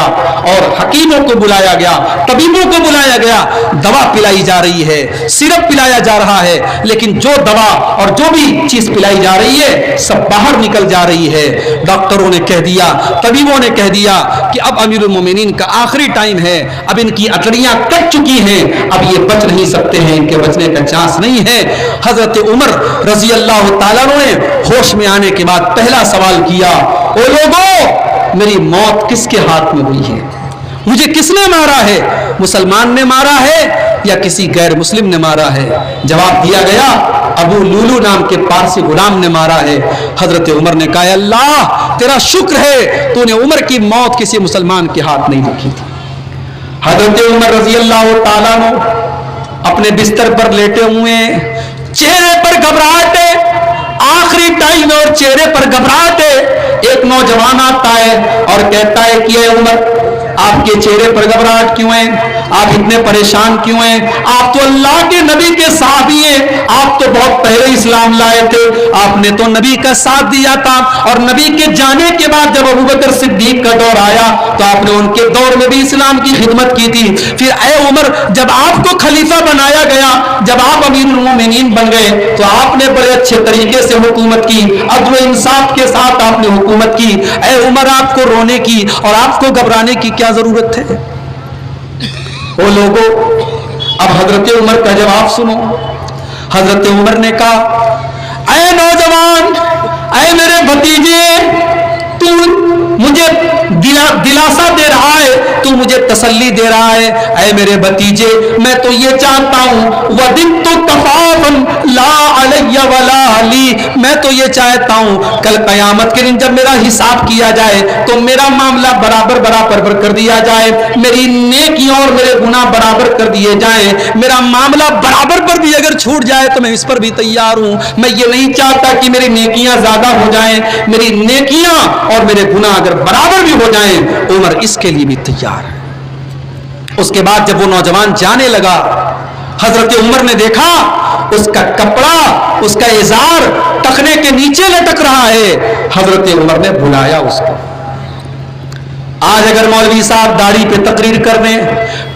اور حکیموں کو بلایا گیا, طبیبوں کو بلایا گیا, دوا پلائی جا رہی ہے, سرپ پلایا جا رہا ہے, لیکن جو دوا اور جو بھی چیز پلائی جا رہی ہے سب باہر نکل جا رہی ہے. ڈاکٹروں نے کہہ دیا, طبیبوں نے کہہ دیا کہ اب امیر المومنین کا آخری ٹائم ہے, اب ان کی اٹڑیاں کٹ چکی ہیں, اب یہ بچ نہیں سکتے ہیں, ان کے بچنے کا چانس نہیں ہے. حضرت عمر رضی اللہ تعالیٰ نے ہوش میں آنے کے بعد پہلا سوال کیا, او لوگوں, میری موت کس کے ہاتھ میں ہوئی ہے؟ مجھے کس نے مارا ہے؟ مسلمان نے مارا ہے یا کسی غیر مسلم نے مارا ہے؟ جواب دیا گیا, ابو لولو نام کے پارسی غلام نے مارا ہے. حضرت عمر نے کہا, اللہ تیرا شکر ہے تو نے عمر کی موت کسی مسلمان کے ہاتھ نہیں رکھی تھی. حضرت عمر رضی اللہ تعالیٰ عنہ اپنے بستر پر لیٹے ہوئے, چہرے پر گھبراہٹ ہے, آخری ٹائم اور چہرے پر گھبراہٹ ہے. ایک نوجوان آتا ہے اور کہتا ہے کہ اے عمر, آپ کے چہرے پر گھبراہٹ کیوں ہے؟ آپ اتنے پریشان کیوں ہیں؟ آپ تو اللہ کے نبی کے صحابی ہیں, آپ تو بہت پہلے اسلام لائے تھے, آپ نے تو نبی کا ساتھ دیا تھا, اور نبی کے جانے کے بعد جب ابوبکر صدیق کا دور آیا تو آپ نے ان کے دور میں بھی اسلام کی خدمت کی تھی. پھر اے عمر, جب آپ کو خلیفہ بنایا گیا, جب آپ امیر المومنین بن گئے تو آپ نے بڑے اچھے طریقے سے حکومت کی, عدل و انصاف کے ساتھ آپ نے حکومت کی. اے عمر, آپ کو رونے کی اور آپ کو گھبرانے کی کیا ضرورت ہے؟ وہ لوگوں, اب حضرت عمر کا جواب سنو. حضرت عمر نے کہا, اے نوجوان, اے میرے بھتیجے, مجھے دلاسا دے رہا ہے, تو مجھے تسلی دے رہا ہے. اے میرے بھتیجے, میں تو یہ چاہتا ہوں, وَدِدْتُ تَفَافًا لَا عَلَيَّ وَلَا لِي, میں تو یہ چاہتا ہوں کل قیامت کے دن جب میرا حساب کیا جائے تو میرا معاملہ برابر برابر کر دیا جائے, میری نیکیاں اور میرے گناہ برابر کر دیے جائیں, میرا معاملہ برابر پر بھی اگر چھوٹ جائے تو میں اس پر بھی تیار ہوں. میں یہ نہیں چاہتا کہ میری نیکیاں زیادہ ہو جائیں, میری نیکیاں اور میرے گناہ اگر برابر بھی ہو جائیں, عمر اس کے لیے بھی تیار ہے. اس کے بعد جب وہ نوجوان جانے لگا, حضرت عمر نے دیکھا اس کا کپڑا, اس کا ازار ٹخنے کے نیچے لٹک رہا ہے. حضرت عمر نے بلایا اس کو. آج اگر مولوی صاحب داڑھی پہ تقریر کر دیں,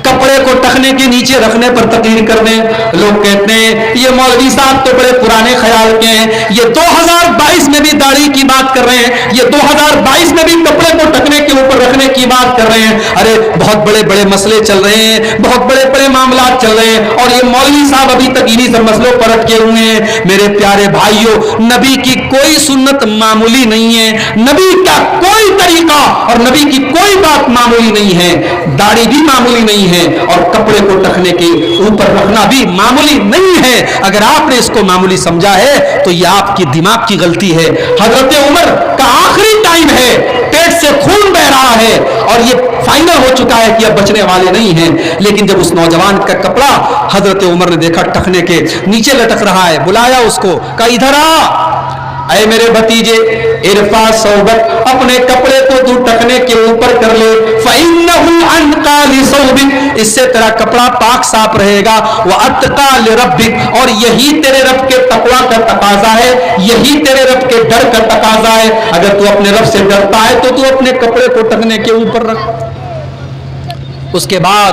کپڑے کو ٹخنے کے نیچے رکھنے پر تقریر کر دیں, لوگ کہتے ہیں یہ مولوی صاحب تو بڑے پرانے خیال کے ہیں, یہ 2022 میں بھی داڑھی کی بات کر رہے ہیں, یہ 2022 میں بھی کپڑے کو ٹخنے کے اوپر رکھنے کی بات کر رہے ہیں. ارے بہت بڑے بڑے مسئلے چل رہے ہیں, بہت بڑے بڑے معاملات چل رہے ہیں, اور یہ مولوی صاحب ابھی تک انہی سب مسئلوں پر اٹکے ہوئے ہیں. میرے پیارے بھائیوں, نبی کی کوئی سنت معمولی نہیں ہے, نبی کا کوئی طریقہ اور نبی کی کوئی بات معمولی نہیں ہے. داڑھی بھی معمولی نہیں ہے اور کپڑے کو ٹخنے کے اوپر رکھنا بھی معمولی نہیں ہے. اگر آپ نے اس کو معمولی سمجھا ہے تو یہ آپ کی دماغ کی غلطی ہے. حضرت عمر کا آخری ٹائم ہے, پیٹ سے خون بہ رہا ہے اور یہ فائنل ہو چکا ہے کہ اب بچنے والے نہیں ہیں. لیکن جب اس نوجوان کا کپڑا حضرت عمر نے دیکھا ٹخنے کے نیچے لٹک رہا ہے, بلایا اس کو, کہا ادھر آ. اے میرے بھتیجے, ارفع ثوبک, اپنے کپڑے کو تو ٹخنے کے اوپر کر لے, فإنه أنقى لثوبك, اس سے تیرا کپڑا پاک صاف رہے گا, وأتقى لربك, اور یہی تیرے رب کے تقوی کا تقاضا ہے, یہی تیرے رب کے ڈر کا تقاضا ہے. اگر تو اپنے رب سے ڈرتا ہے تو اپنے کپڑے کو ٹخنے کے اوپر رکھ. اس کے بعد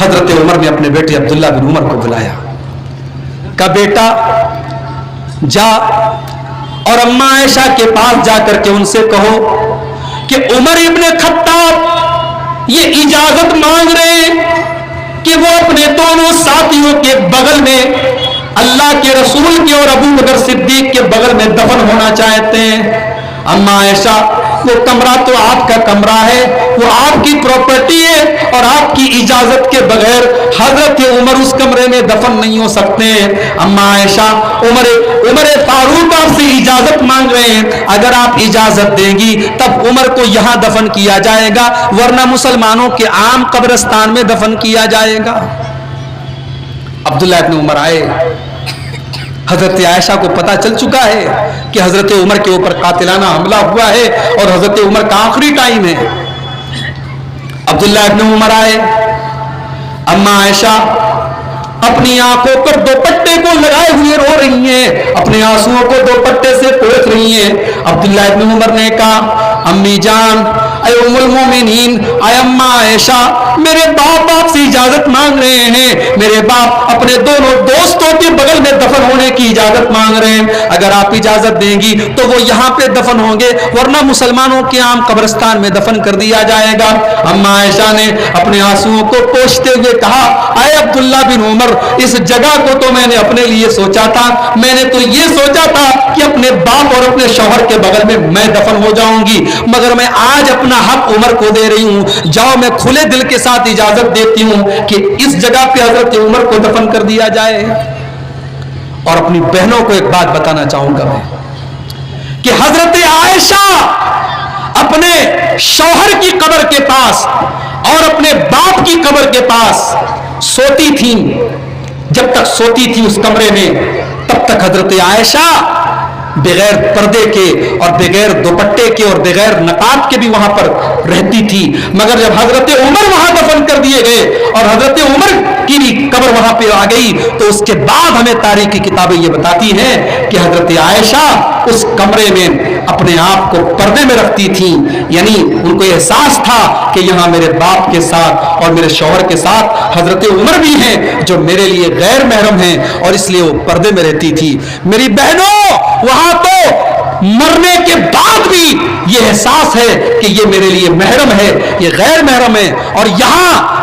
حضرت عمر نے اپنے بیٹے عبداللہ بن عمر کو بلایا, کہا بیٹا جا اور اماں عائشہ کے پاس جا کر کے ان سے کہو کہ عمر ابن خطاب یہ اجازت مانگ رہے ہیں کہ وہ اپنے دونوں ساتھیوں کے بغل میں, اللہ کے رسول کے اور ابو بکر صدیق کے بغل میں دفن ہونا چاہتے ہیں. اماں عائشہ, وہ کمرہ تو آپ کا کمرہ ہے, وہ آپ کی پراپرٹی ہے, اور آپ کی اجازت کے بغیر حضرت عمر اس کمرے میں دفن نہیں ہو سکتے ہیں. اماں عائشہ, عمر فاروق آپ سے اجازت مانگ رہے ہیں, اگر آپ اجازت دیں گی تب عمر کو یہاں دفن کیا جائے گا, ورنہ مسلمانوں کے عام قبرستان میں دفن کیا جائے گا. عبداللہ ابن عمر آئے, حضرت عائشہ کو پتا چل چکا ہے کہ حضرت عمر کے اوپر قاتلانہ حملہ ہوا ہے اور حضرت عمر کا آخری ٹائم ہے. عبداللہ ابن عمر آئے, اماں عائشہ اپنی آنکھوں پر دوپٹے کو لگائے ہوئے رو رہی ہیں, اپنے آنسوؤں کو دوپٹے سے پوچھ رہی ہیں. عبداللہ ابن عمر نے کہا امی جان, اے ام المومنین, اے اماں عائشہ, میرے باپ آپ سے اجازت مانگ رہے ہیں, میرے باپ اپنے دونوں دوستوں کے بغل میں دفن ہونے کی اجازت مانگ رہے ہیں. اگر آپ اجازت دیں گی تو وہ یہاں پہ دفن ہوں گے, ورنہ مسلمانوں کے عام قبرستان میں دفن کر دیا جائے گا. اماں عائشہ نے اپنے آنسوؤں کو پوچھتے ہوئے کہا اے عبداللہ بن عمر, اس جگہ کو تو میں نے اپنے لیے سوچا تھا, میں نے تو یہ سوچا تھا کہ اپنے باپ اور اپنے شوہر کے بغل میں میں دفن ہو جاؤں گی, مگر میں آج اپنا حق عمر کو دے رہی ہوں. جاؤ, میں کھلے دل کے ساتھ اجازت دیتی ہوں کہ اس جگہ پہ حضرت عمر کو دفن کر دیا جائے. اور اپنی بہنوں کو ایک بات بتانا چاہوں گا میں کہ حضرت عائشہ اپنے شوہر کی قبر کے پاس اور اپنے باپ کی قبر کے پاس سوتی تھیں. جب تک سوتی تھی اس کمرے میں, تب تک حضرت عائشہ بغیر پردے کے اور بغیر دوپٹے کے اور بغیر نقاب کے بھی وہاں پر رہتی تھی. مگر جب حضرت عمر وہاں دفن کر دیے گئے اور حضرت عمر کی بھی قبر وہاں پہ آ گئی, تو اس کے بعد ہمیں تاریخ کی کتابیں یہ بتاتی ہیں کہ حضرت عائشہ اس کمرے میں اپنے آپ کو پردے میں رکھتی تھیں. یعنی ان کو احساس تھا کہ یہاں میرے باپ کے ساتھ اور میرے شوہر کے ساتھ حضرت عمر بھی ہیں جو میرے لیے غیر محرم ہیں, اور اس لیے وہ پردے میں رہتی تھی. میری بہنوں, وہاں تو مرنے کے بعد بھی یہ احساس ہے کہ یہ میرے لیے محرم ہے, یہ غیر محرم ہے, اور یہاں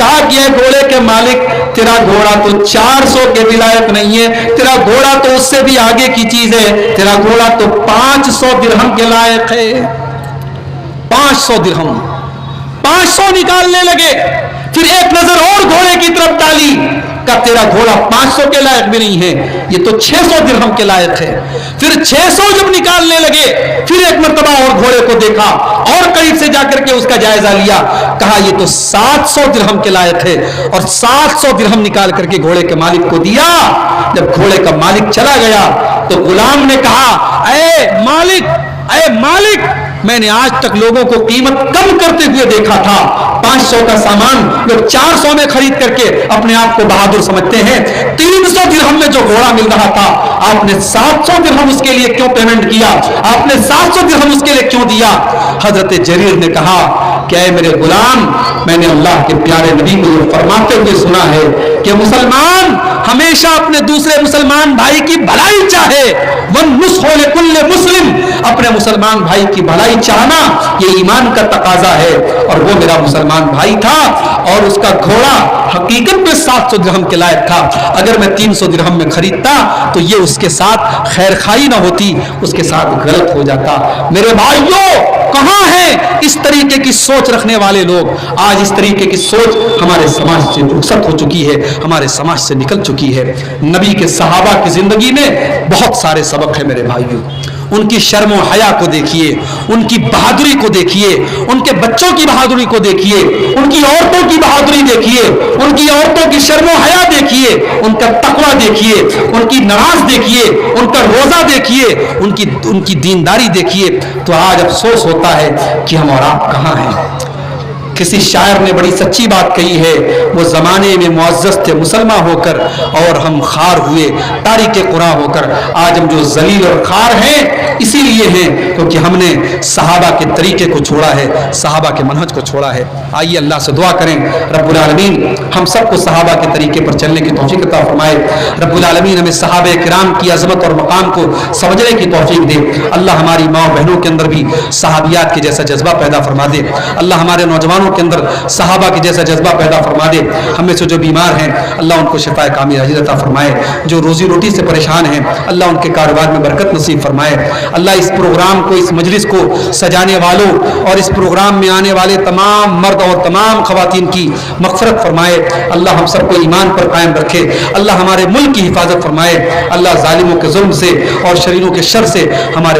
کہا کہ اے گھوڑے کے مالک تیرا گھوڑا تو 400 کے بھی لائق نہیں ہے، تیرا گھوڑا تو اس سے بھی آگے کی چیز ہے، تیرا گھوڑا تو 500 درہم کے لائق ہے۔ 500 درہم، 500 نکالنے لگے، پھر ایک نظر اور گھوڑے کی طرف ڈالی، کہ تیرا گھوڑا 500 کے لائق بھی نہیں ہے، یہ تو 600 درہم کے لائق ہے۔ پھر 600 جب نکالنے لگے، پھر ایک مرتبہ اور گھوڑے کو دیکھا اور قریب سے جا کر کے اس کا جائزہ لیا، کہا یہ تو 700 درہم کے لائق ہے، اور 700 درہم نکال کر کے گھوڑے کے مالک کو دیا۔ جب گھوڑے کا مالک چلا گیا تو غلام نے کہا اے مالک، میں نے آج تک لوگوں کو قیمت کم کرتے ہوئے دیکھا تھا، 500 کا سامان لوگ 400 میں خرید کر کے اپنے آپ کو بہادر سمجھتے ہیں، 300 درہم میں جو گھوڑا مل رہا تھا آپ نے 700 درہم اس کے لیے کیوں پیمنٹ کیا، آپ نے 700 درہم اس کے لیے کیوں دیا؟ حضرت جریر نے کہا کہ اے میرے غلام، میں نے اللہ کے پیارے نبی کو یہ فرماتے ہوئے سنا ہے کہ مسلمان ہمیشہ اپنے دوسرے مسلمان بھائی کی بھلائی چاہے، وَالنُّصْحُ لِكُلِّ مُسْلِمٍ، اپنے مسلمان بھائی کی بھلائی چاہنا یہ ایمان کا تقاضا ہے، اور وہ میرا مسلمان بھائی تھا اور اس کا گھوڑا حقیقت میں 700 درہم کے لائق تھا، اگر میں 300 درہم میں خریدتا تو یہ اس کے ساتھ خیر خائی نہ ہوتی، اس کے ساتھ غلط ہو جاتا۔ میرے بھائیوں، کہاں ہیں اس طریقے کی سوچ رکھنے والے لوگ؟ آج اس طریقے کی سوچ ہمارے سماج سے رخصت ہو چکی ہے، ہمارے سماج سے نکل چکی ہے۔ نبی کے صحابہ کی زندگی میں بہت سارے سبق ہیں میرے بھائیوں، ان کی شرم و حیا کو دیکھیے، ان کی بہادری کو دیکھیے، ان کے بچوں کی بہادری کو دیکھیے، ان کی عورتوں کی بہادری دیکھیے، ان کی عورتوں کی شرم و حیا دیکھیے، ان کا تقوی دیکھیے، ان کی نماز دیکھیے، ان کا روزہ دیکھیے، ان کی دینداری دیکھیے، تو آج افسوس ہوتا ہے کہ ہم اور آپ کہاں ہیں۔ کسی شاعر نے بڑی سچی بات کہی ہے، وہ زمانے میں معزز تھے مسلمان ہو کر اور ہم خار ہوئے تاریک قرآن ہو کر۔ آج ہم جو ذلیل اور خار ہیں اسی لیے ہیں کیونکہ ہم نے صحابہ کے طریقے کو چھوڑا ہے، صحابہ کے منہج کو چھوڑا ہے۔ آئیے اللہ سے دعا کریں رب العالمین ہم سب کو صحابہ کے طریقے پر چلنے کی توفیق عطا فرمائے۔ رب العالمین ہمیں صحابہ کرام کی عظمت اور مقام کو سمجھنے کی توفیق دے۔ اللہ ہماری ماں بہنوں کے اندر بھی صحابیات کے جیسا جذبہ پیدا فرما دے۔ اللہ ہمارے نوجوانوں کے اندر صحابہ کے جیسا جذبہ پیدا فرما دے۔ ہم میں سے جو بیمار ہیں اللہ ان کو شفا کامل عاجل عطا فرمائے، جو روزی روٹی سے پریشان ہیں اللہ ان کے کاروبار میں برکت نصیب فرمائے۔ اللہ اس پروگرام کو، اس مجلس کو سجانے والوں اور اس پروگرام میں آنے والے تمام مرد اور تمام خواتین کی مغفرت فرمائے۔ اللہ ہم سب کو ایمان پر قائم رکھے۔ اللہ ہمارے ملک کی حفاظت فرمائے۔ اللہ ظالموں کے ظلم سے اور شریروں کے شر سے ہمارے